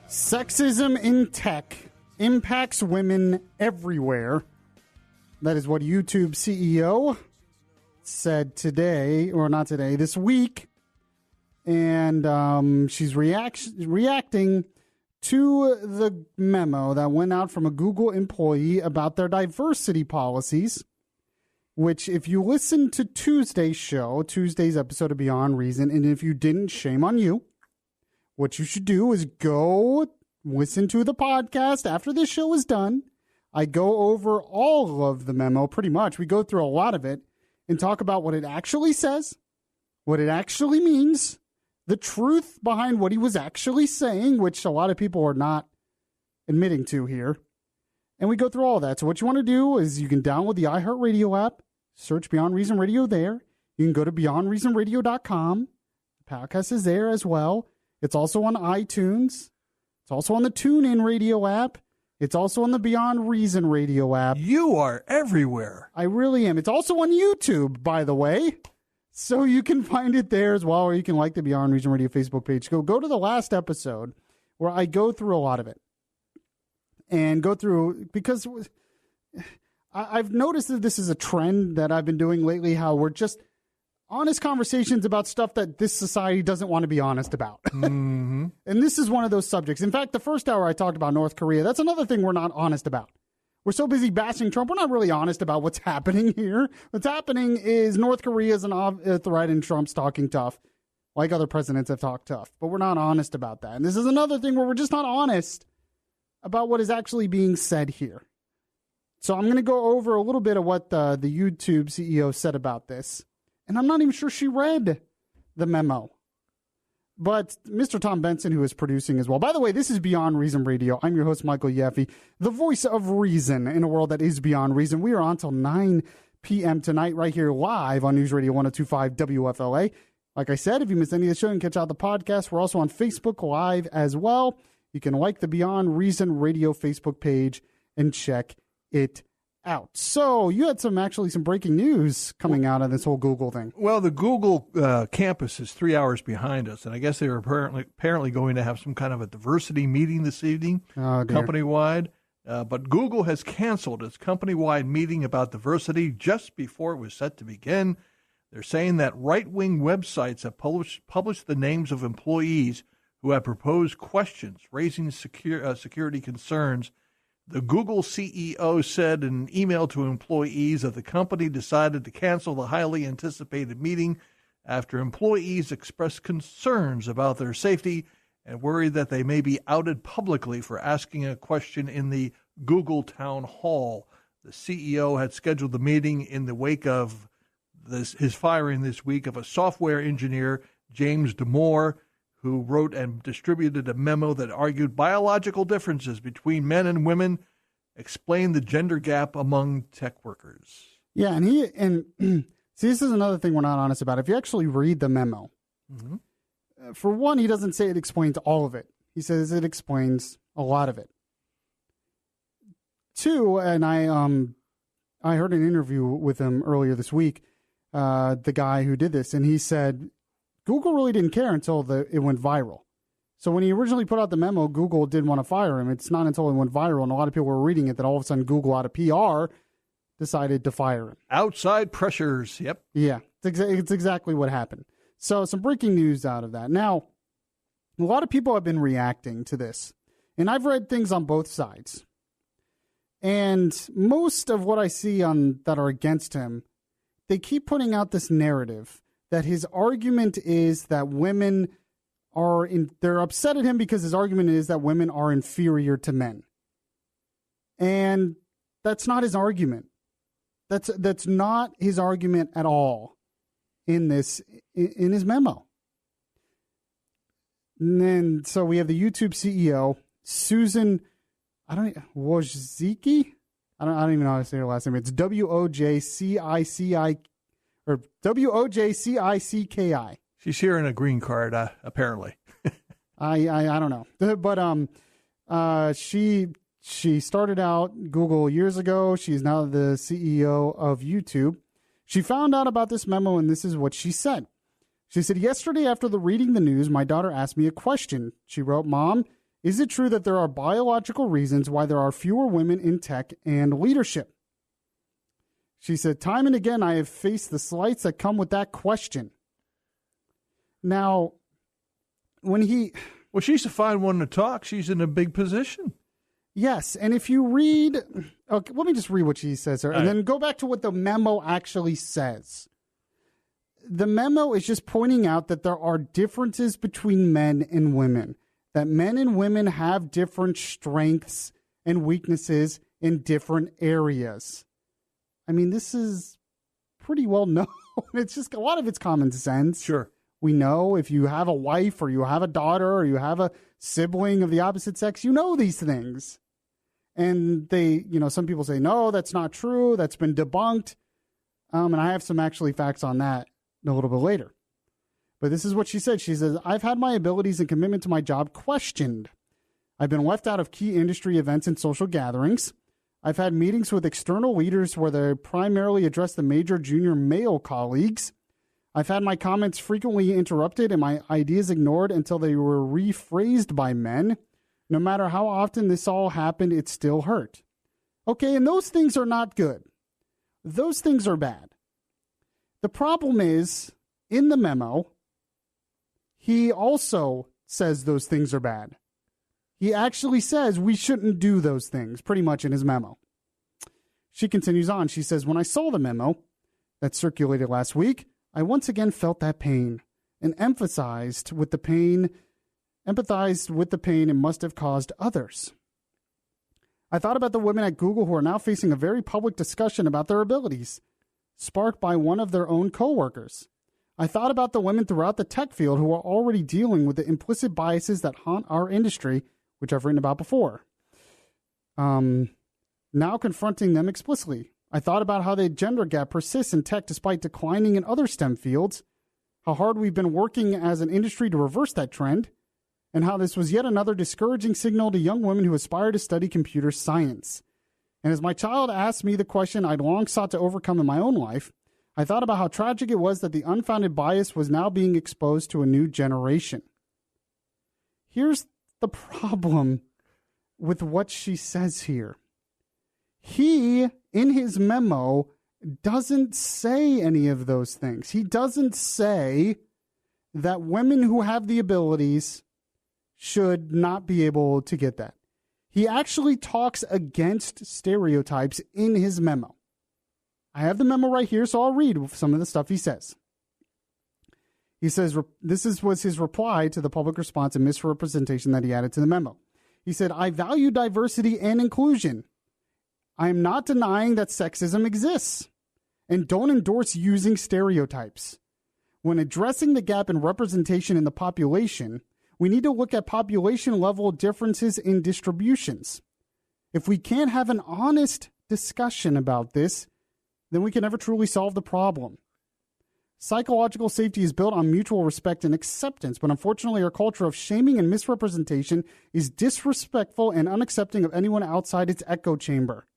Sexism in tech impacts women everywhere. That is what YouTube CEO said this week. And she's reacting to the memo that went out from a Google employee about their diversity policies, which if you listen to Tuesday's episode of Beyond Reason, and if you didn't, shame on you. What you should do is go listen to the podcast after this show is done. I go over all of the memo, pretty much. We go through a lot of it and talk about what it actually says, what it actually means, the truth behind what he was actually saying, which a lot of people are not admitting to here. And we go through all that. So what you want to do is you can download the iHeartRadio app, search Beyond Reason Radio there. You can go to beyondreasonradio.com. The podcast is there as well. It's also on iTunes. It's also on the TuneIn Radio app. It's also on the Beyond Reason Radio app. You are everywhere. I really am. It's also on YouTube, by the way. So you can find it there as well, or you can like the Beyond Reason Radio Facebook page. Go to the last episode where I go through a lot of it. and go through, because I've noticed that this is a trend that I've been doing lately, how we're just honest conversations about stuff that this society doesn't want to be honest about. Mm-hmm. And this is one of those subjects. In fact, the first hour I talked about North Korea. That's another thing we're not honest about. We're so busy bashing Trump, we're not really honest about what's happening here. What's happening is North Korea is a threat and Trump's talking tough, like other presidents have talked tough. But we're not honest about that. And this is another thing where we're just not honest about what is actually being said here. So I'm going to go over a little bit of what the YouTube CEO said about this. And I'm not even sure she read the memo. But Mr. Tom Benson, who is producing as well. By the way, this is Beyond Reason Radio. I'm your host, Michael Yaffee, the voice of reason in a world that is beyond reason. We are on till 9 p.m. tonight right here live on News Radio 102.5 WFLA. Like I said, if you missed any of the show, you can catch out the podcast. We're also on Facebook Live as well. You can like the Beyond Reason Radio Facebook page and check it out. So you had some breaking news coming out of this whole Google thing. Well, the Google campus is 3 hours behind us, and I guess they were apparently going to have some kind of a diversity meeting this evening, company-wide. But Google has canceled its company-wide meeting about diversity just before it was set to begin. They're saying that right-wing websites have published the names of employees who have proposed questions raising security concerns. The Google CEO said in an email to employees that the company decided to cancel the highly anticipated meeting after employees expressed concerns about their safety and worried that they may be outed publicly for asking a question in the Google town hall. The CEO had scheduled the meeting in the wake of his firing this week of a software engineer, James Damore, who wrote and distributed a memo that argued biological differences between men and women explain the gender gap among tech workers. Yeah, and see, this is another thing we're not honest about. If you actually read the memo, for one, he doesn't say it explains all of it. He says it explains a lot of it. Two, and I heard an interview with him earlier this week, the guy who did this, and he said Google really didn't care until it went viral. So when he originally put out the memo, Google didn't want to fire him. It's not until it went viral and a lot of people were reading it that all of a sudden Google, out of PR, decided to fire him. Outside pressures, yep. Yeah, it's exactly what happened. So some breaking news out of that. Now, a lot of people have been reacting to this, and I've read things on both sides. And most of what I see that are against him, they keep putting out this narrative that his argument is that women they're upset at him because his argument is that women are inferior to men. And that's not his argument. That's not his argument at all in his memo. And then, so we have the YouTube CEO, Susan, Wojcicki? I don't even know how to say her last name. It's Wojcicki or Wojcicki. She's here in a green card, apparently. I don't know, but she started out Google years ago. She's now the CEO of YouTube. She found out about this memo, and this is what she said. She said, "Yesterday, after reading the news, my daughter asked me a question. She wrote, 'Mom, is it true that there are biological reasons why there are fewer women in tech and leadership?' She said, 'Time and again, I have faced the slights that come with that question.'" Now, she's a fine one to talk. She's in a big position. Yes, and if you read, okay, let me just read what she says here, and then go back to what the memo actually says. The memo is just pointing out that there are differences between men and women, that men and women have different strengths and weaknesses in different areas. I mean, this is pretty well known. It's just a lot of it's common sense. Sure. We know if you have a wife or you have a daughter or you have a sibling of the opposite sex, you know these things. And some people say, no, that's not true. That's been debunked. And I have some actually facts on that a little bit later. But this is what she said. She says, "I've had my abilities and commitment to my job questioned. I've been left out of key industry events and social gatherings. I've had meetings with external leaders where they primarily address the major junior male colleagues. I've had my comments frequently interrupted and my ideas ignored until they were rephrased by men. No matter how often this all happened, it still hurt. Okay, and those things are not good. Those things are bad. The problem is, in the memo, he also says those things are bad. He actually says we shouldn't do those things, pretty much in his memo. She continues on. She says, when I saw the memo that circulated last week, I once again felt that pain and empathized with the pain it must have caused others. I thought about the women at Google who are now facing a very public discussion about their abilities, sparked by one of their own coworkers. I thought about the women throughout the tech field who are already dealing with the implicit biases that haunt our industry, which I've written about before. Now confronting them explicitly. I thought about how the gender gap persists in tech despite declining in other STEM fields, how hard we've been working as an industry to reverse that trend, and how this was yet another discouraging signal to young women who aspire to study computer science. And as my child asked me the question I'd long sought to overcome in my own life, I thought about how tragic it was that the unfounded bias was now being exposed to a new generation. Here's the problem with what she says here. He, in his memo, doesn't say any of those things. He doesn't say that women who have the abilities should not be able to get that. He actually talks against stereotypes in his memo. I have the memo right here, so I'll read some of the stuff he says. He says, was his reply to the public response and misrepresentation that he added to the memo. He said, I value diversity and inclusion. I am not denying that sexism exists and don't endorse using stereotypes. When addressing the gap in representation in the population, we need to look at population-level differences in distributions. If we can't have an honest discussion about this, then we can never truly solve the problem. Psychological safety is built on mutual respect and acceptance, but unfortunately our culture of shaming and misrepresentation is disrespectful and unaccepting of anyone outside its echo chamber.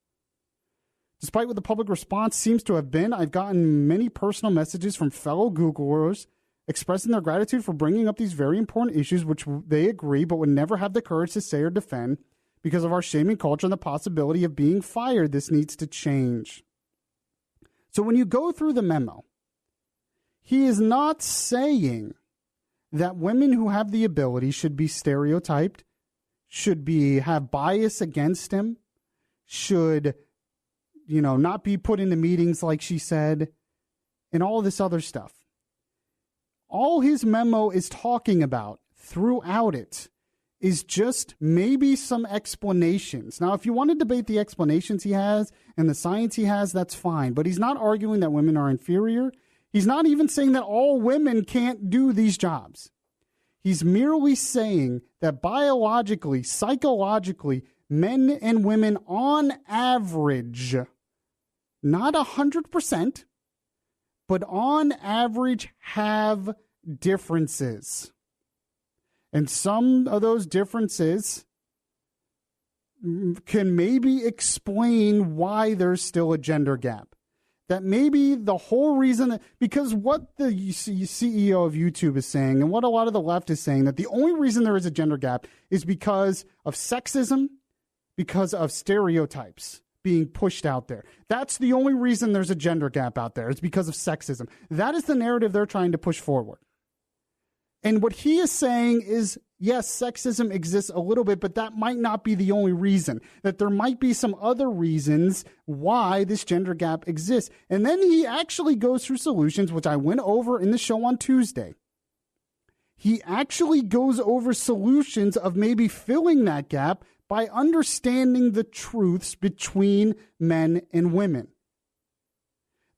Despite what the public response seems to have been, I've gotten many personal messages from fellow Googlers expressing their gratitude for bringing up these very important issues, which they agree but would never have the courage to say or defend because of our shaming culture and the possibility of being fired. This needs to change. So when you go through the memo, he is not saying that women who have the ability should be stereotyped, should have bias against him, should, not be put into meetings like she said, and all this other stuff. All his memo is talking about throughout it is just maybe some explanations. Now, if you want to debate the explanations he has and the science he has, that's fine. But he's not arguing that women are inferior. He's not even saying that all women can't do these jobs. He's merely saying that biologically, psychologically, men and women on average, not 100%, but on average have differences. And some of those differences can maybe explain why there's still a gender gap. That maybe the whole reason, because what the CEO of YouTube is saying and what a lot of the left is saying, that the only reason there is a gender gap is because of sexism, because of stereotypes being pushed out there. That's the only reason there's a gender gap out there. It's because of sexism. That is the narrative they're trying to push forward. And what he is saying is, yes, sexism exists a little bit, but that might not be the only reason. That there might be some other reasons why this gender gap exists. And then he actually goes through solutions, which I went over in the show on Tuesday. He actually goes over solutions of maybe filling that gap by understanding the truths between men and women.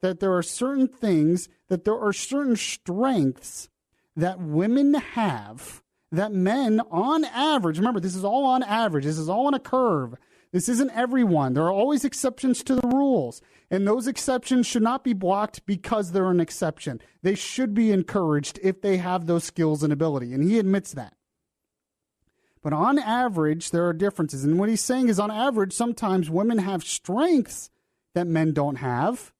That there are certain things, that there are certain strengths that women have that men on average, remember, this is all on average, this is all on a curve. This isn't everyone. There are always exceptions to the rules. And those exceptions should not be blocked because they're an exception. They should be encouraged if they have those skills and ability. And he admits that. But on average, there are differences. And what he's saying is on average, sometimes women have strengths that men don't have.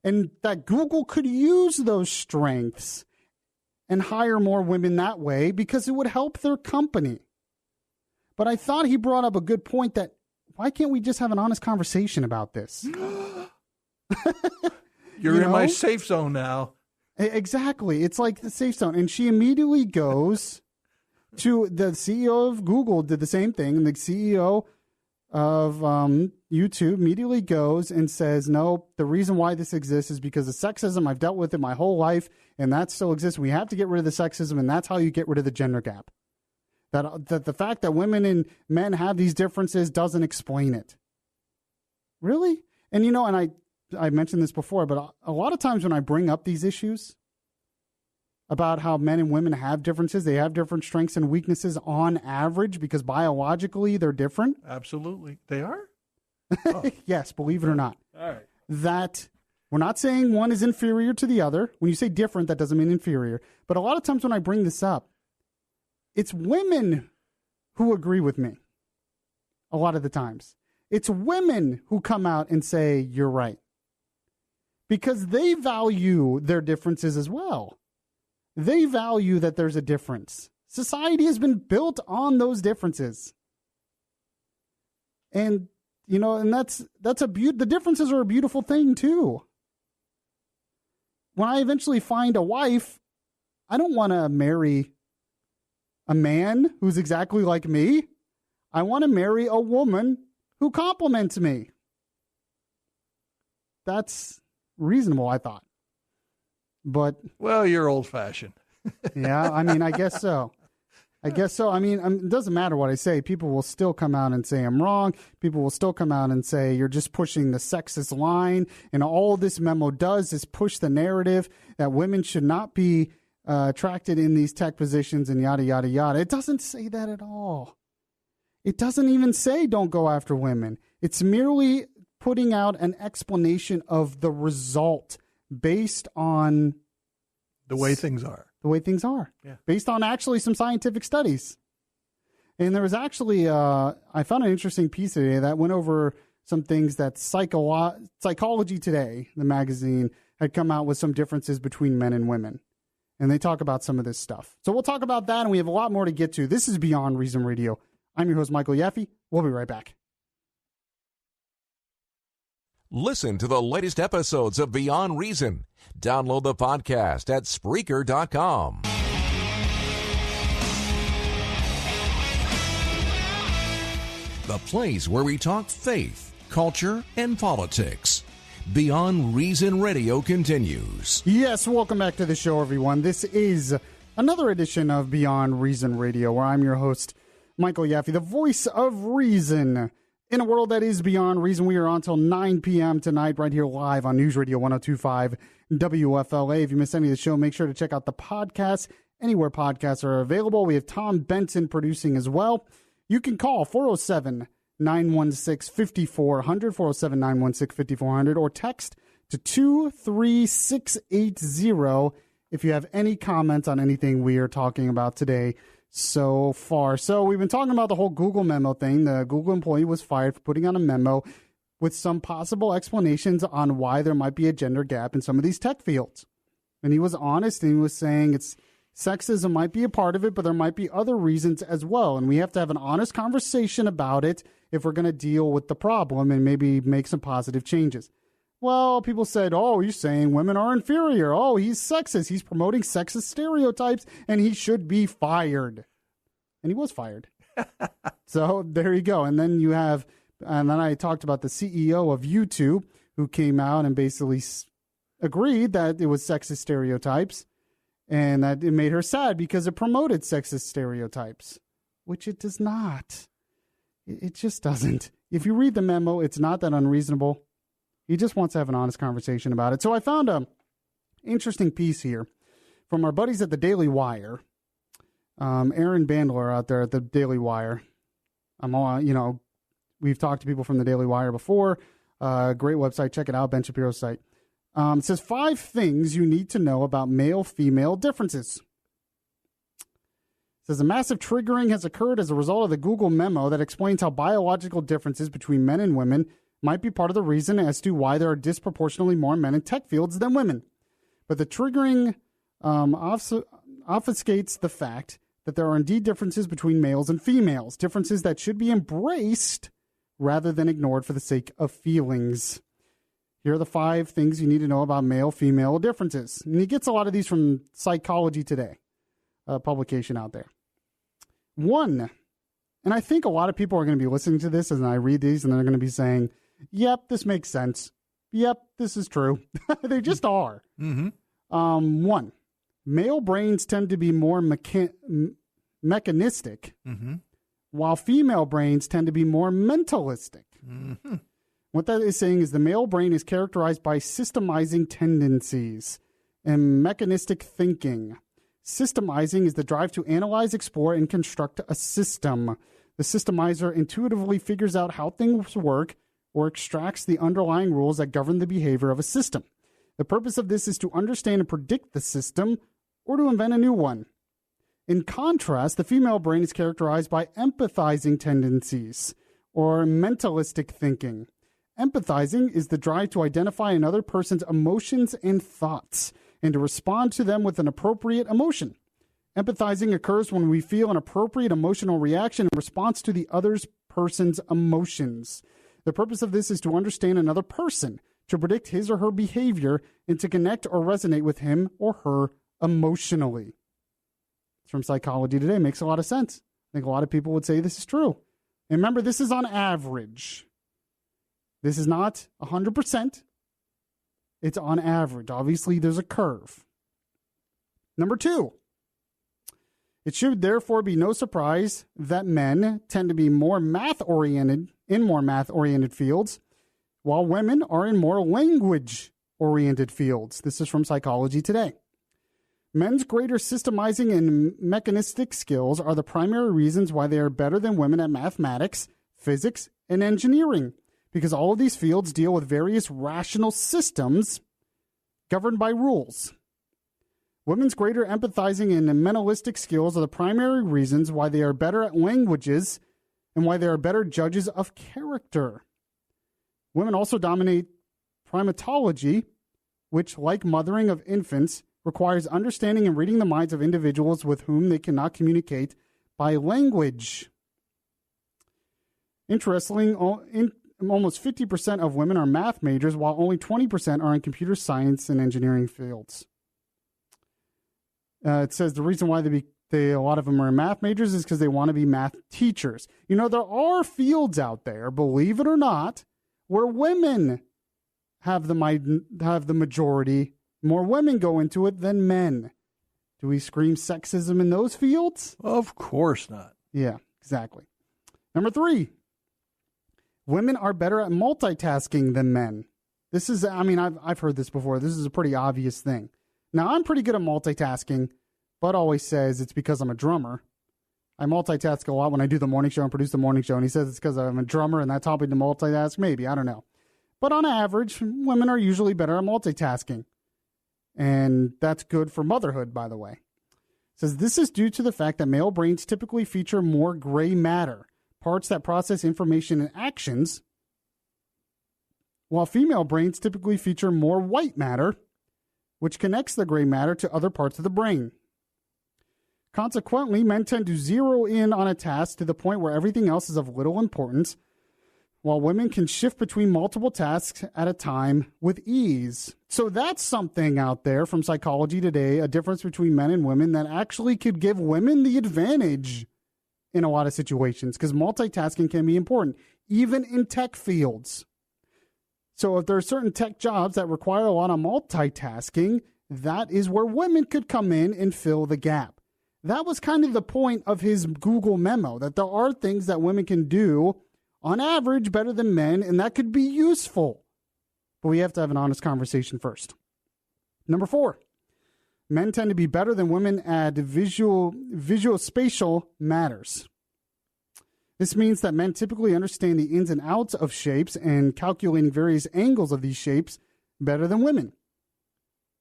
And that Google could use those strengths and hire more women that way because it would help their company. But I thought he brought up a good point that why can't we just have an honest conversation about this? You're in my safe zone now. Exactly. It's like the safe zone. And she immediately goes to the CEO of Google, did the same thing. And the CEO of YouTube immediately goes and says, no, the reason why this exists is because of sexism. I've dealt with it my whole life, and that still exists. We have to get rid of the sexism, and that's how you get rid of the gender gap. That the fact that women and men have these differences doesn't explain it. Really? And, and I mentioned this before, but a lot of times when I bring up these issues about how men and women have differences, they have different strengths and weaknesses on average because biologically they're different. Absolutely. They are? Oh. Yes, believe it or not. All right. That we're not saying one is inferior to the other. When you say different, that doesn't mean inferior. But a lot of times when I bring this up, it's women who agree with me. A lot of the times. It's women who come out and say, you're right. Because they value their differences as well. They value that there's a difference. Society has been built on those differences. And, and that's the differences are a beautiful thing too. When I eventually find a wife, I don't want to marry a man who's exactly like me. I want to marry a woman who compliments me. That's reasonable, I thought. But well, you're old-fashioned. Yeah, I guess so. It doesn't matter what I say. People will still come out and say I'm wrong. People will still come out and say you're just pushing the sexist line. And all this memo does is push the narrative that women should not be attracted in these tech positions and yada, yada, yada. It doesn't say that at all. It doesn't even say don't go after women. It's merely putting out an explanation of the result based on the way things are. The way things are. Yeah. Based on actually some scientific studies. And there was actually, I found an interesting piece today that went over some things that Psychology Today, the magazine, had come out with some differences between men and women. And they talk about some of this stuff. So we'll talk about that, and we have a lot more to get to. This is Beyond Reason Radio. I'm your host, Michael Yaffee. We'll be right back. Listen to the latest episodes of Beyond Reason. Download the podcast at Spreaker.com. The place where we talk faith, culture, and politics. Beyond Reason Radio continues. Yes, welcome back to the show, everyone. This is another edition of Beyond Reason Radio, where I'm your host, Michael Yaffee, the voice of reason. In a world that is beyond reason, we are on until 9 p.m. tonight, right here live on News Radio 102.5 WFLA. If you missed any of the show, make sure to check out the podcast anywhere podcasts are available. We have Tom Benson producing as well. You can call 407-916-5400, 407-916-5400, or text to 23680 if you have any comments on anything we are talking about today so far. So we've been talking about the whole Google Memo thing. The Google employee was fired for putting on a memo with some possible explanations on why there might be a gender gap in some of these tech fields. And he was honest, and he was saying sexism might be a part of it, but there might be other reasons as well. And we have to have an honest conversation about it if we're going to deal with the problem and maybe make some positive changes. Well, people said, oh, you're saying women are inferior. Oh, he's sexist. He's promoting sexist stereotypes, and he should be fired. And he was fired. So there you go. And then I talked about the CEO of YouTube, who came out and basically agreed that it was sexist stereotypes, and that it made her sad because it promoted sexist stereotypes, which it does not. It just doesn't. If you read the memo, it's not that unreasonable. He just wants to have an honest conversation about it. So I found an interesting piece here from our buddies at the Daily Wire. Aaron Bandler out there at the Daily Wire. We've talked to people from the Daily Wire before. Great website. Check it out. Ben Shapiro's site. It says 5 things you need to know about male-female differences. It says a massive triggering has occurred as a result of the Google memo that explains how biological differences between men and women might be part of the reason as to why there are disproportionately more men in tech fields than women. But the triggering obfuscates the fact that there are indeed differences between males and females, differences that should be embraced rather than ignored for the sake of feelings. Here are the 5 things you need to know about male-female differences. And he gets a lot of these from Psychology Today, a publication out there. 1, and I think a lot of people are going to be listening to this as I read these, and they're going to be saying, yep, this makes sense. Yep, this is true. They just are. Mm-hmm. 1, male brains tend to be more mechanistic, while female brains tend to be more mentalistic. Mm-hmm. What that is saying is the male brain is characterized by systemizing tendencies and mechanistic thinking. Systemizing is the drive to analyze, explore, and construct a system. The systemizer intuitively figures out how things work or extracts the underlying rules that govern the behavior of a system. The purpose of this is to understand and predict the system or to invent a new one. In contrast, the female brain is characterized by empathizing tendencies or mentalistic thinking. Empathizing is the drive to identify another person's emotions and thoughts and to respond to them with an appropriate emotion. Empathizing occurs when we feel an appropriate emotional reaction in response to the other person's emotions. The purpose of this is to understand another person, to predict his or her behavior, and to connect or resonate with him or her emotionally. It's from Psychology Today. Makes a lot of sense. I think a lot of people would say this is true. And remember, this is on average. This is not 100%. It's on average. Obviously, there's a curve. Number 2, it should therefore be no surprise that men tend to be more math-oriented in more math-oriented fields, while women are in more language-oriented fields. This is from Psychology Today. Men's greater systemizing and mechanistic skills are the primary reasons why they are better than women at mathematics, physics, and engineering, because all of these fields deal with various rational systems governed by rules. Women's greater empathizing and mentalistic skills are the primary reasons why they are better at languages and why they are better judges of character. Women also dominate primatology, which, like mothering of infants, requires understanding and reading the minds of individuals with whom they cannot communicate by language. Interestingly, almost 50% of women are math majors, while only 20% are in computer science and engineering fields. It says the reason why a lot of them are math majors is because they want to be math teachers. You know, there are fields out there, believe it or not, where women have the majority. More women go into it than men. Do we scream sexism in those fields? Of course not. Yeah, exactly. Number 3, women are better at multitasking than men. This is, I mean, I've heard this before. This is a pretty obvious thing. Now, I'm pretty good at multitasking. Bud always says it's because I'm a drummer. I multitask a lot when I do the morning show and produce the morning show, and he says it's because I'm a drummer and that's helping to multitask. Maybe, I don't know. But on average, women are usually better at multitasking. And that's good for motherhood, by the way. It says this is due to the fact that male brains typically feature more gray matter, parts that process information and actions, while female brains typically feature more white matter, which connects the gray matter to other parts of the brain. Consequently, men tend to zero in on a task to the point where everything else is of little importance, while women can shift between multiple tasks at a time with ease. So that's something out there from Psychology Today, a difference between men and women that actually could give women the advantage in a lot of situations, because multitasking can be important, even in tech fields. So if there are certain tech jobs that require a lot of multitasking, that is where women could come in and fill the gap. That was kind of the point of his Google Memo, that there are things that women can do on average better than men, and that could be useful. But we have to have an honest conversation first. Number 4, men tend to be better than women at visual spatial matters. This means that men typically understand the ins and outs of shapes and calculating various angles of these shapes better than women.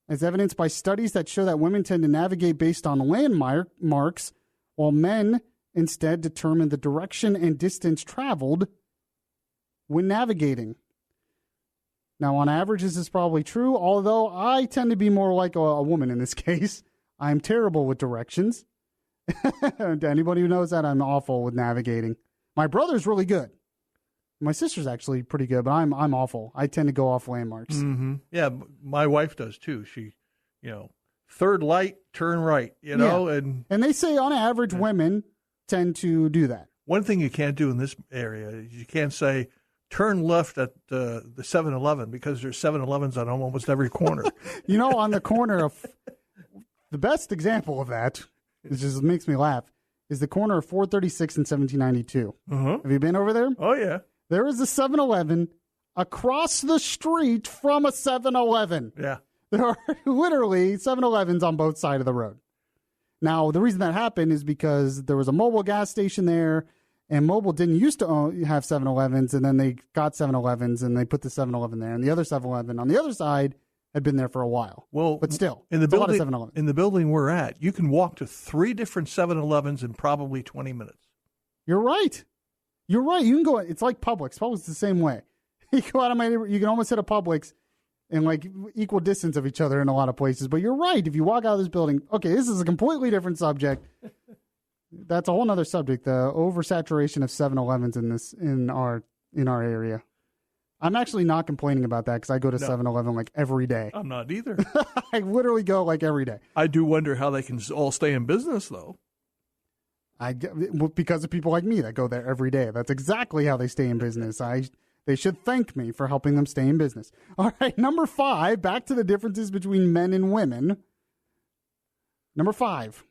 As evidenced by studies that show that women tend to navigate based on landmarks, while men instead determine the direction and distance traveled when navigating. Now, on average, this is probably true, although I tend to be more like a woman in this case. I'm terrible with directions. Anybody who knows that, I'm awful with navigating. My brother's really good. My sister's actually pretty good, but I'm awful. I tend to go off landmarks. Mm-hmm. Yeah, my wife does too. She, third light, turn right, and they say on average women tend to do that. One thing you can't do in this area is you can't say turn left at the 7-Eleven because there's 7-Elevens on almost every corner. On the corner of the best example of that, it just makes me laugh, is the corner of 436 and 1792. Uh-huh. Have you been over there? Oh, yeah. There is a 7-Eleven across the street from a 7-Eleven. Yeah. There are literally 7-Elevens on both sides of the road. Now, the reason that happened is because there was a Mobil gas station there, and Mobil didn't used to have 7-Elevens, and then they got 7-Elevens, and they put the 7-Eleven there. And the other 7-Eleven on the other side had been there for a while. Well, but still, in the a lot of 7-Elevens. In the building we're at, you can walk to 3 different 7-Elevens in probably 20 minutes. You're right. You're right. You can go. It's like Publix. Publix is the same way. You go out of my neighborhood, you can almost hit a Publix in like equal distance of each other in a lot of places. But you're right. If you walk out of this building, okay, this is a completely different subject. That's a whole other subject. The oversaturation of 7-Elevens in our area. I'm actually not complaining about that because I go to 7-Eleven like every day. I'm not either. I literally go like every day. I do wonder how they can all stay in business, though. Because of people like me that go there every day. That's exactly how they stay in business. They should thank me for helping them stay in business. All right, number 5, back to the differences between men and women. Number 5,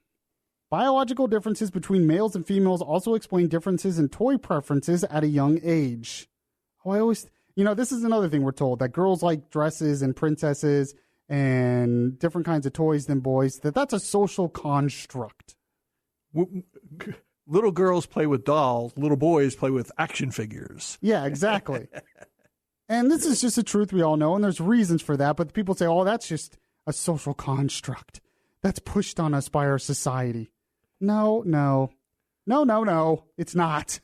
biological differences between males and females also explain differences in toy preferences at a young age. This is another thing we're told, that girls like dresses and princesses and different kinds of toys than boys, that's a social construct. Little girls play with dolls. Little boys play with action figures. Yeah, exactly. And this is just a truth we all know, and there's reasons for that. But people say, oh, that's just a social construct. That's pushed on us by our society. No. It's not.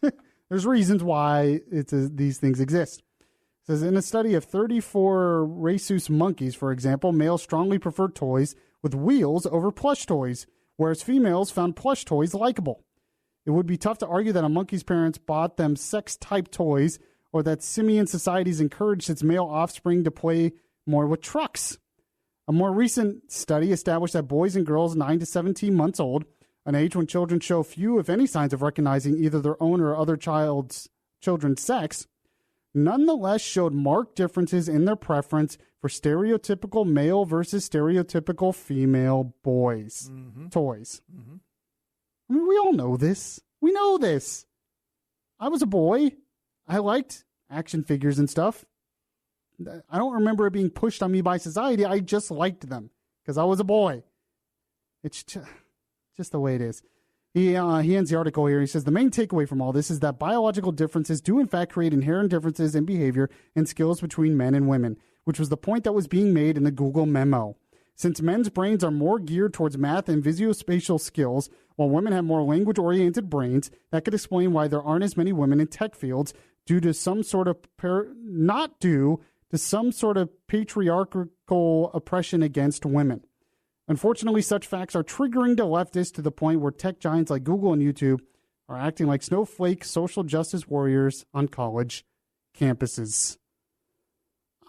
There's reasons why these things exist. It says, in a study of 34 rhesus monkeys, for example, males strongly preferred toys with wheels over plush toys, whereas females found plush toys likable. It would be tough to argue that a monkey's parents bought them sex-type toys or that simian societies encouraged its male offspring to play more with trucks. A more recent study established that boys and girls 9 to 17 months old, an age when children show few, if any, signs of recognizing either their own or other children's sex, nonetheless showed marked differences in their preference for stereotypical male versus stereotypical female boys' toys. Mm-hmm. I mean, we all know this. We know this. I was a boy. I liked action figures and stuff. I don't remember it being pushed on me by society. I just liked them because I was a boy. It's just the way it is. He ends the article here. He says, the main takeaway from all this is that biological differences do in fact create inherent differences in behavior and skills between men and women, which was the point that was being made in the Google Memo. Since men's brains are more geared towards math and visuospatial skills, while women have more language-oriented brains, that could explain why there aren't as many women in tech fields due to some sort of patriarchal oppression against women. Unfortunately, such facts are triggering to leftists to the point where tech giants like Google and YouTube are acting like snowflake social justice warriors on college campuses.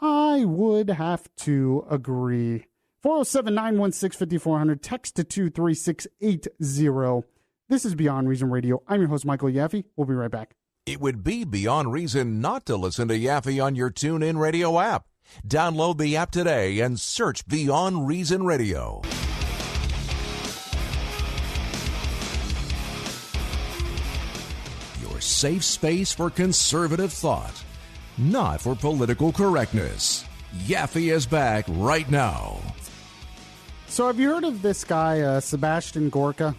I would have to agree. 407-916-5400, text to 23680. This is Beyond Reason Radio. I'm your host, Michael Yaffee. We'll be right back. It would be beyond reason not to listen to Yaffee on your TuneIn Radio app. Download the app today and search Beyond Reason Radio. Your safe space for conservative thought, not for political correctness. Yaffee is back right now. So have you heard of this guy, Sebastian Gorka?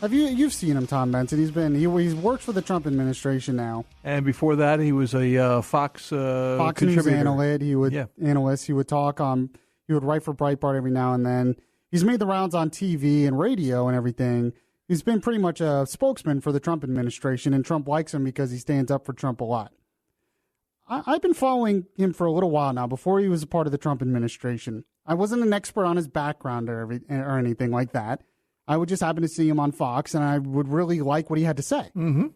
You've seen him, Tom Benson. He's worked for the Trump administration now. And before that, he was a Fox News analyst. He would talk he would write for Breitbart every now and then. He's made the rounds on TV and radio and everything. He's been pretty much a spokesman for the Trump administration, and Trump likes him because he stands up for Trump a lot. I've been following him for a little while now, before he was a part of the Trump administration. I wasn't an expert on his background or anything like that. I would just happen to see him on Fox, and I would really like what he had to say,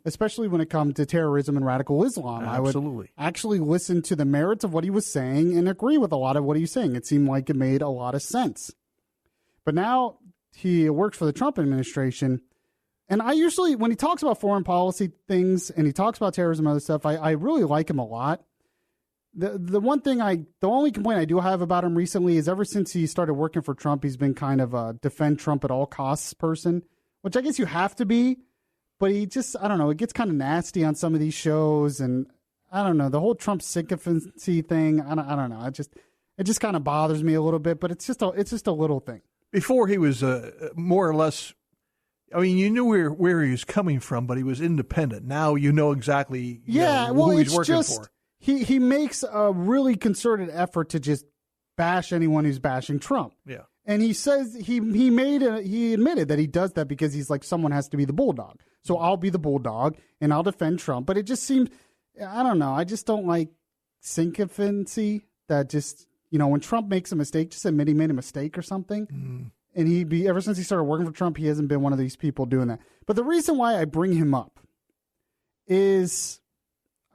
especially when it comes to terrorism and radical Islam. Absolutely. I would actually listen to the merits of what he was saying and agree with a lot of what he was saying. It seemed like it made a lot of sense. But now he works for the Trump administration, and I usually, when he talks about foreign policy things and he talks about terrorism and other stuff, I really like him a lot. The only complaint I do have about him recently is ever since he started working for Trump, he's been kind of a defend Trump at all costs person, which I guess you have to be, but he just, I don't know, it gets kind of nasty on some of these shows, and I don't know, the whole Trump sycophancy thing, I don't know, it just kind of bothers me a little bit, but it's just a little thing. Before he was more or less, I mean, you knew where he was coming from, but he was independent. Now you know exactly who he's working for. He makes a really concerted effort to just bash anyone who's bashing Trump. Yeah. And he says he admitted that he does that because he's like, someone has to be the bulldog. So I'll be the bulldog and I'll defend Trump. But it just seems, I don't know, I just don't like sycophancy that just, when Trump makes a mistake, just admit he made a mistake or something. And ever since he started working for Trump, he hasn't been one of these people doing that. But the reason why I bring him up is,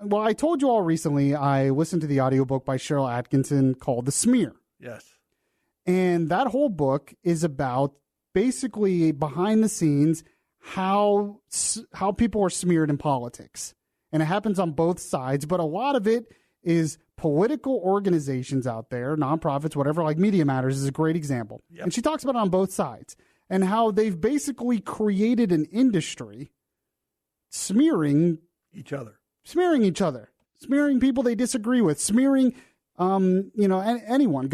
well, I told you all recently, I listened to the audiobook by Cheryl Atkinson called The Smear. Yes. And that whole book is about basically behind the scenes how people are smeared in politics. And it happens on both sides, but a lot of it is political organizations out there, nonprofits, whatever, like Media Matters is a great example. Yep. And she talks about it on both sides and how they've basically created an industry smearing each other, smearing people they disagree with, smearing, anyone.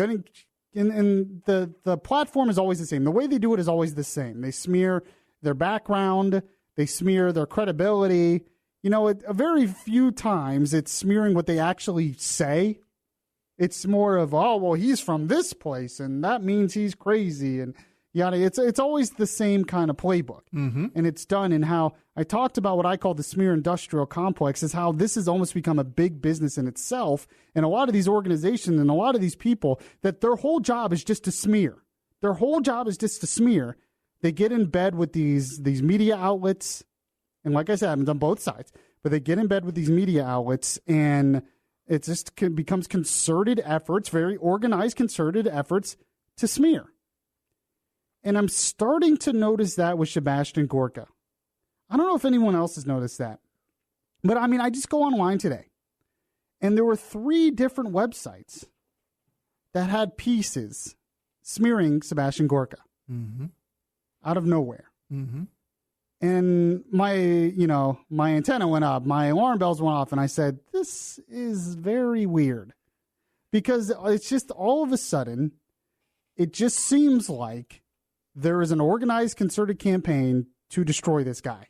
And the platform is always the same. The way they do it is always the same. They smear their background, they smear their credibility. A very few times it's smearing what they actually say. It's more of, oh, well, he's from this place, and that means he's crazy, and yada. It's always the same kind of playbook, and it's done in how I talked about what I call the smear industrial complex, is how this has almost become a big business in itself, and a lot of these organizations and a lot of these people, that their whole job is just to smear. Their whole job is just to smear. They get in bed with these media outlets, and like I said, I've done both sides, but they get in bed with these media outlets, and it just becomes concerted efforts, very organized concerted efforts to smear. And I'm starting to notice that with Sebastian Gorka. I don't know if anyone else has noticed that. But, I just go online today, and there were 3 different websites that had pieces smearing Sebastian Gorka out of nowhere. And my antenna went up, my alarm bells went off, and I said, this is very weird. Because it's just all of a sudden, it just seems like there is an organized, concerted campaign to destroy this guy,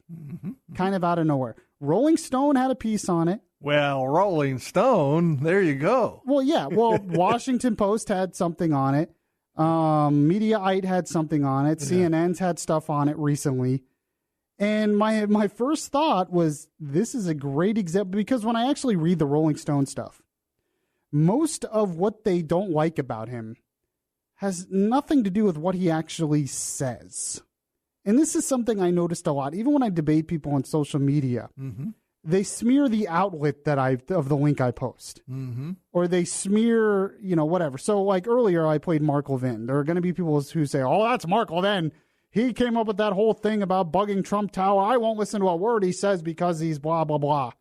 kind of out of nowhere. Rolling Stone had a piece on it. Well, Rolling Stone, there you go. Well, yeah. Well, Washington Post had something on it. Mediaite had something on it. Yeah. CNN's had stuff on it recently. And my first thought was, this is a great example, because when I actually read the Rolling Stone stuff, most of what they don't like about him has nothing to do with what he actually says. And this is something I noticed a lot, even when I debate people on social media. They smear the outlet of the link I post, or they smear, whatever. So like earlier, I played Mark Levin. There are going to be people who say, oh, that's Mark Levin. He came up with that whole thing about bugging Trump Tower. I won't listen to a word he says because he's blah, blah, blah.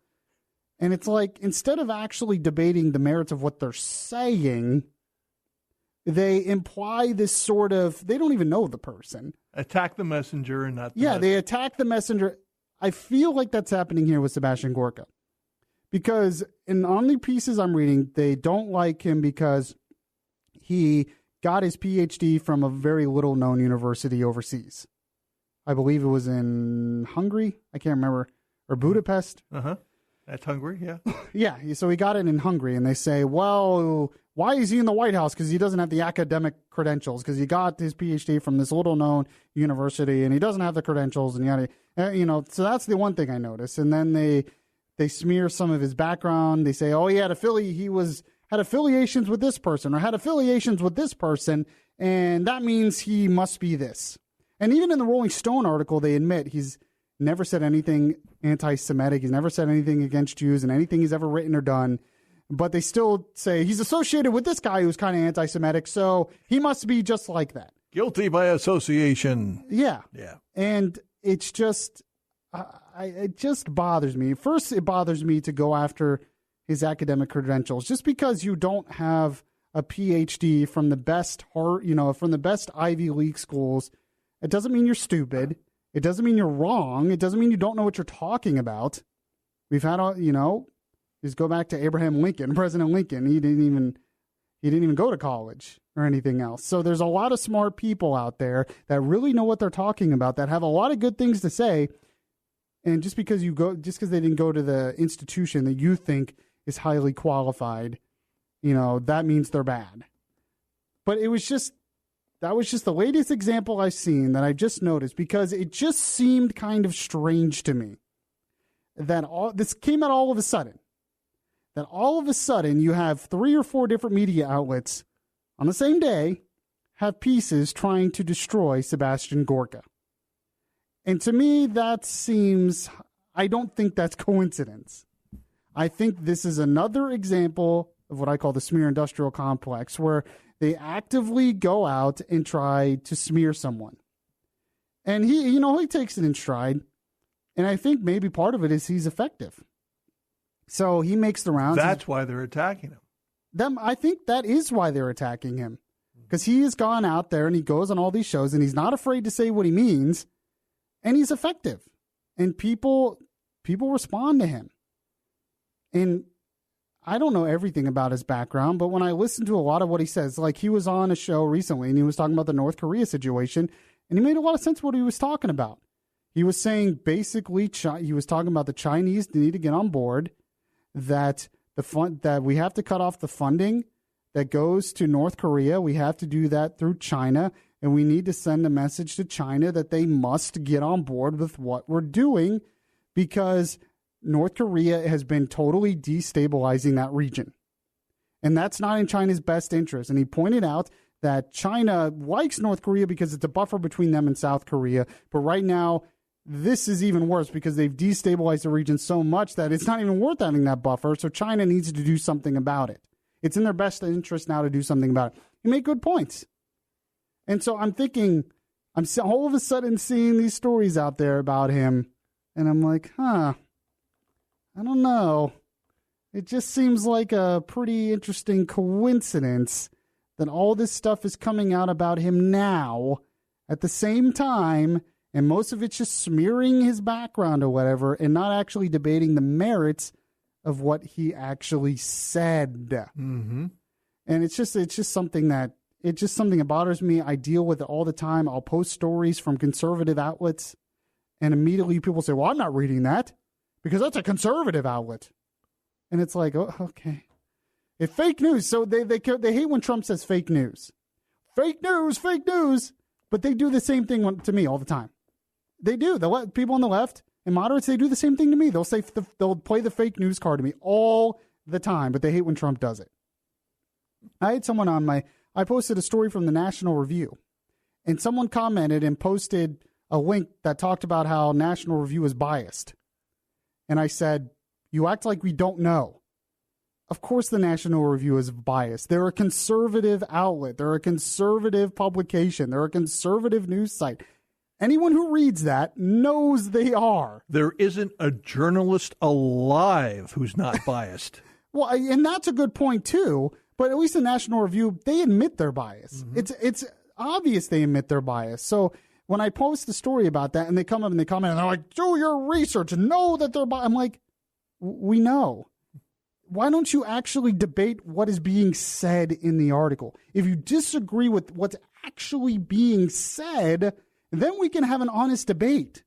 And it's like, instead of actually debating the merits of what they're saying, they imply this sort of, they don't even know the person. Attack the messenger and not the messenger. They attack the messenger. I feel like that's happening here with Sebastian Gorka. Because on the pieces I'm reading, they don't like him because he got his PhD from a very little-known university overseas. I believe it was in Hungary. I can't remember. Or Budapest. That's Hungary, yeah. Yeah, so he got it in Hungary. And they say, well, why is he in the White House? Because he doesn't have the academic credentials. Because he got his PhD from this little-known university, and he doesn't have the credentials. And yada, so that's the one thing I noticed. And then they smear some of his background. They say, oh, he had affiliations with this person, or had affiliations with this person, and that means he must be this. And even in the Rolling Stone article, they admit he's never said anything anti-Semitic. He's never said anything against Jews in anything he's ever written or done. But they still say he's associated with this guy who's kind of anti-Semitic, so he must be just like that. Guilty by association. Yeah. Yeah. And it's just, it just bothers me. First, it bothers me to go after his academic credentials. Just because you don't have a PhD from the best from the best Ivy League schools, it doesn't mean you're stupid. It doesn't mean you're wrong. It doesn't mean you don't know what you're talking about. We've had, just go back to Abraham Lincoln, President Lincoln. He didn't even go to college or anything else. So there's a lot of smart people out there that really know what they're talking about, that have a lot of good things to say. And just because they didn't go to the institution that you think is highly qualified, that means they're bad. But that was just the latest example I've seen that I just noticed, because it just seemed kind of strange to me that this came out all of a sudden. That all of a sudden you have 3 or 4 different media outlets on the same day have pieces trying to destroy Sebastian Gorka. And to me, I don't think that's coincidence. I think this is another example of what I call the smear industrial complex, where they actively go out and try to smear someone. And he takes it in stride. And I think maybe part of it is he's effective. So he makes the rounds. That's why they're attacking him. I think that is why they're attacking him. Because he has gone out there and he goes on all these shows and he's not afraid to say what he means. And he's effective. And people respond to him. And I don't know everything about his background, but when I listen to a lot of what he says, like he was on a show recently and he was talking about the North Korea situation, and he made a lot of sense what he was talking about. He was saying basically he was talking about the Chinese need to get on board, that that we have to cut off the funding that goes to North Korea. We have to do that through China, and we need to send a message to China that they must get on board with what we're doing, because North Korea has been totally destabilizing that region. And that's not in China's best interest. And he pointed out that China likes North Korea because it's a buffer between them and South Korea. But right now, this is even worse because they've destabilized the region so much that it's not even worth having that buffer. So China needs to do something about it. It's in their best interest now to do something about it. He made good points. And so I'm thinking, I'm all of a sudden seeing these stories out there about him. And I'm like, I don't know. It just seems like a pretty interesting coincidence that all this stuff is coming out about him now at the same time, and most of it's just smearing his background or whatever and not actually debating the merits of what he actually said. Mm-hmm. And it's just something that bothers me. I deal with it all the time. I'll post stories from conservative outlets, and immediately people say, well, I'm not reading that because that's a conservative outlet. And it's like, oh, okay. It's fake news. So they hate when Trump says fake news. Fake news. But they do the same thing to me all the time. They do. People on the left and moderates, they do the same thing to me. They'll play the fake news card to me all the time, but they hate when Trump does it. I had someone I posted a story from the National Review, and someone commented and posted a link that talked about how National Review is biased. And I said, you act like we don't know. Of course the National Review is biased. They're a conservative outlet. They're a conservative publication. They're a conservative news site. Anyone who reads that knows they are. There isn't a journalist alive who's not biased. Well, and that's a good point, too. But at least the National Review, they admit their bias. Mm-hmm. It's obvious they admit their bias. So when I post a story about that and they come up and they comment and they're like, do your research and know that they're biased. I'm like, we know. Why don't you actually debate what is being said in the article? If you disagree with what's actually being said, then we can have an honest debate.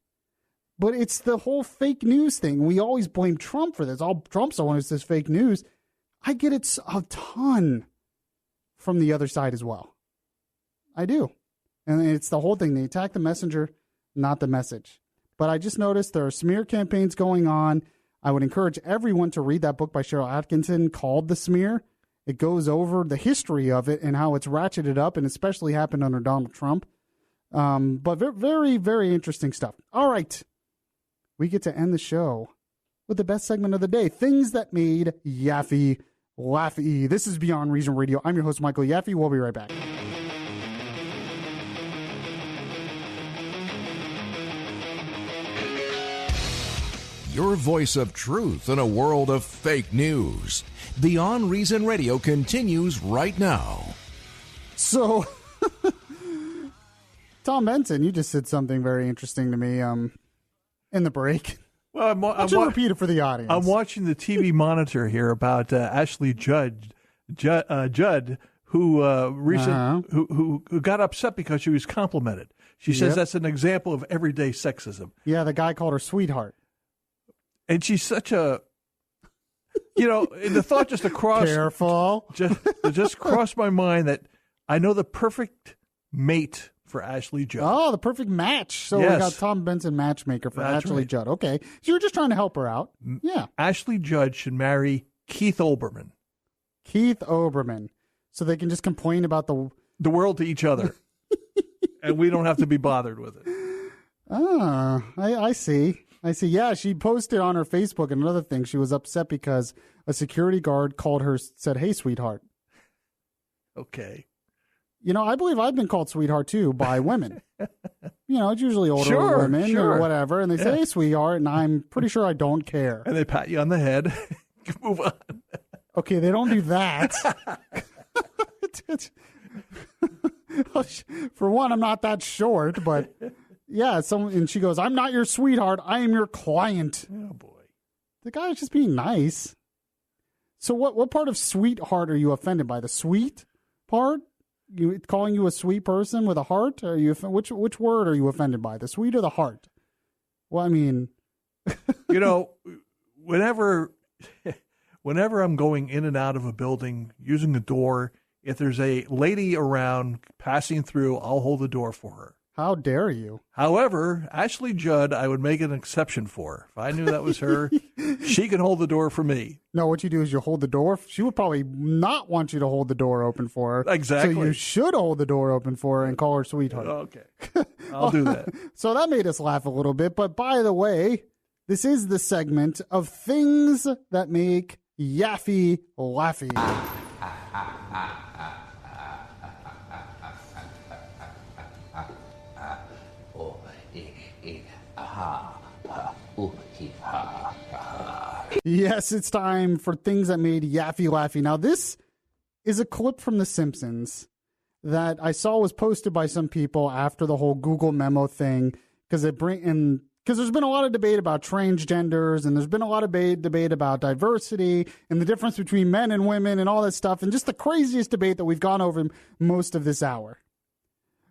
But it's the whole fake news thing. We always blame Trump for this. Trump's the one who says fake news. I get it a ton from the other side as well. I do. And it's the whole thing. They attack the messenger, not the message. But I just noticed there are smear campaigns going on. I would encourage everyone to read that book by Cheryl Atkinson called The Smear. It goes over the history of it and how it's ratcheted up and especially happened under Donald Trump. But very, very interesting stuff. All right. We get to end the show with the best segment of the day, things that made Yaffee Laffy. This is Beyond Reason Radio. I'm your host, Michael Yaffee. We'll be right back. Your voice of truth in a world of fake news. Beyond Reason Radio continues right now. So, Tom Benson, you just said something very interesting to me in the break. Well, I'm repeat it for the audience. I'm watching the TV monitor here about Ashley Judd, who who got upset because she was complimented. She says that's an example of everyday sexism. Yeah, the guy called her sweetheart. And she's such a, the thought just just crossed my mind that I know the perfect mate for Ashley Judd. Oh, the perfect match. So yes. We got Tom Benson matchmaker for Ashley Judd. Okay. So you're just trying to help her out. Yeah. Ashley Judd should marry Keith Olbermann. Keith Olbermann. So they can just complain about the world to each other. And we don't have to be bothered with it. Ah, I see. Yeah, she posted on her Facebook another thing. She was upset because a security guard said, "Hey, sweetheart." Okay. I believe I've been called sweetheart, too, by women. It's usually older women or whatever. And they say, "Hey, sweetheart." And I'm pretty sure I don't care. And they pat you on the head. Move on. Okay, they don't do that. For one, I'm not that short, but... Yeah, and she goes, "I'm not your sweetheart. I am your client." Oh, boy. The guy is just being nice. So what part of sweetheart are you offended by? The sweet part? Calling you a sweet person with a heart? Are you which word are you offended by? The sweet or the heart? Well, I mean... whenever I'm going in and out of a building, using the door, if there's a lady around passing through, I'll hold the door for her. How dare you? However, Ashley Judd, I would make an exception for. If I knew that was her, she can hold the door for me. No, what you do is you hold the door. She would probably not want you to hold the door open for her. Exactly. So you should hold the door open for her and call her sweetheart. Okay. I'll do that. So that made us laugh a little bit. But by the way, this is the segment of things that make Yaffee Laffy. Yes, it's time for things that made Yaffee Laffy. Now, this is a clip from The Simpsons that I saw was posted by some people after the whole Google Memo thing, because there's been a lot of debate about transgenders, and there's been a lot of debate about diversity and the difference between men and women and all that stuff, and just the craziest debate that we've gone over most of this hour.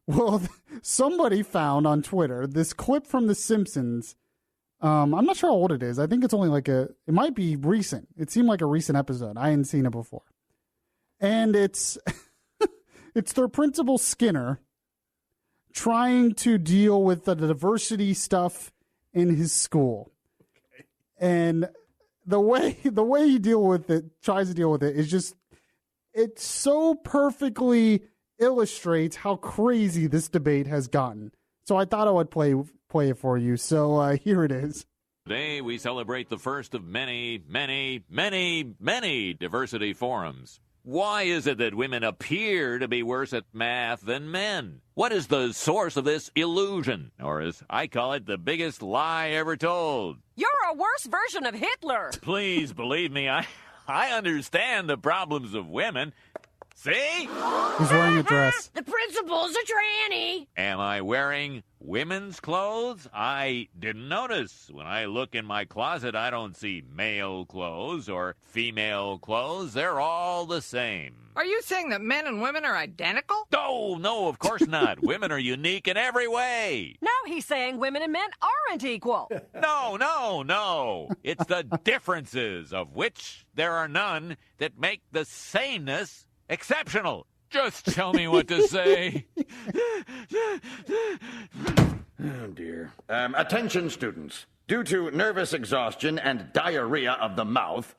Well, somebody found on Twitter this clip from The Simpsons. I'm not sure how old it is. I think it's only it might be recent. It seemed like a recent episode. I hadn't seen it before. And it's their principal Skinner trying to deal with the diversity stuff in his school. Okay. And the way he tries to deal with it is just, it so perfectly illustrates how crazy this debate has gotten. So I thought I would play it for you. So here it is. Today we celebrate the first of many, many, many, many diversity forums. Why is it that women appear to be worse at math than men? What is the source of this illusion? Or as I call it, the biggest lie ever told. You're a worse version of Hitler. Please believe me, I understand the problems of women. See? He's wearing a dress. The principal's a tranny. Am I wearing women's clothes? I didn't notice. When I look in my closet, I don't see male clothes or female clothes. They're all the same. Are you saying that men and women are identical? No, of course not. Women are unique in every way. Now he's saying women and men aren't equal. No. It's the differences, of which there are none, that make the sameness exceptional. Just tell me what to say. Oh, dear. Attention, students. Due to nervous exhaustion and diarrhea of the mouth,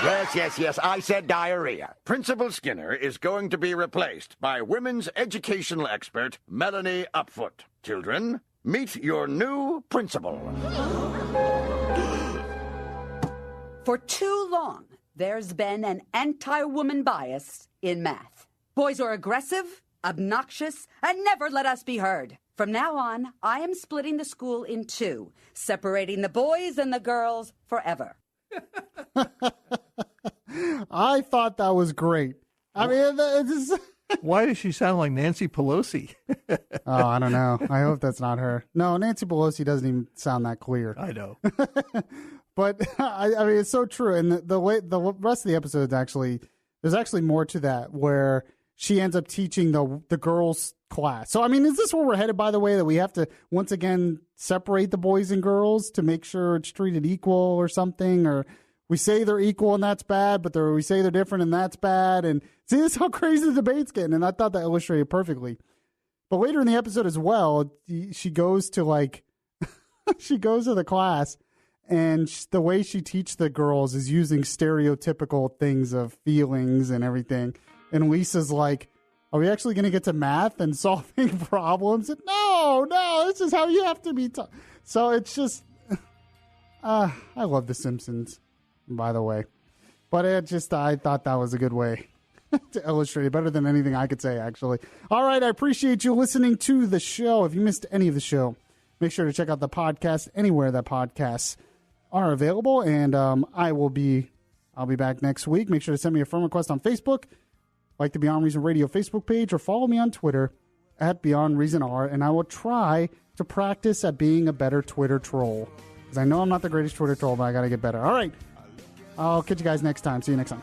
Yes, I said diarrhea. Principal Skinner is going to be replaced by women's educational expert Melanie Upfoot. Children, meet your new principal. For too long, there's been an anti-woman bias in math. Boys are aggressive, obnoxious, and never let us be heard. From now on, I am splitting the school in two, separating the boys and the girls forever. I thought that was great. I mean, why does she sound like Nancy Pelosi? Oh, I don't know. I hope that's not her. No, Nancy Pelosi doesn't even sound that clear. I know. But I mean, it's so true. And the rest of the episode there's actually more to that, where she ends up teaching the girls' class. So, I mean, is this where we're headed, by the way, that we have to once again separate the boys and girls to make sure it's treated equal or something? Or we say they're equal and that's bad, but we say they're different and that's bad. And see, this is how crazy the debate's getting. And I thought that illustrated perfectly. But later in the episode as well, she goes to she goes to the class, and the way she teaches the girls is using stereotypical things of feelings and everything. And Lisa's like, are we actually going to get to math and solving problems? And no, this is how you have to be taught. So it's just, I love The Simpsons, by the way. But I thought that was a good way to illustrate it, better than anything I could say, actually. All right, I appreciate you listening to the show. If you missed any of the show, make sure to check out the podcast anywhere that podcasts are available. And I'll be back next week. Make sure to send me a friend request on Facebook, like the Beyond Reason Radio Facebook page, or follow me on Twitter at Beyond Reason R, and I will try to practice at being a better Twitter troll, because I know I'm not the greatest Twitter troll, but I got to get better. All right. I'll catch you guys next time. See you next time.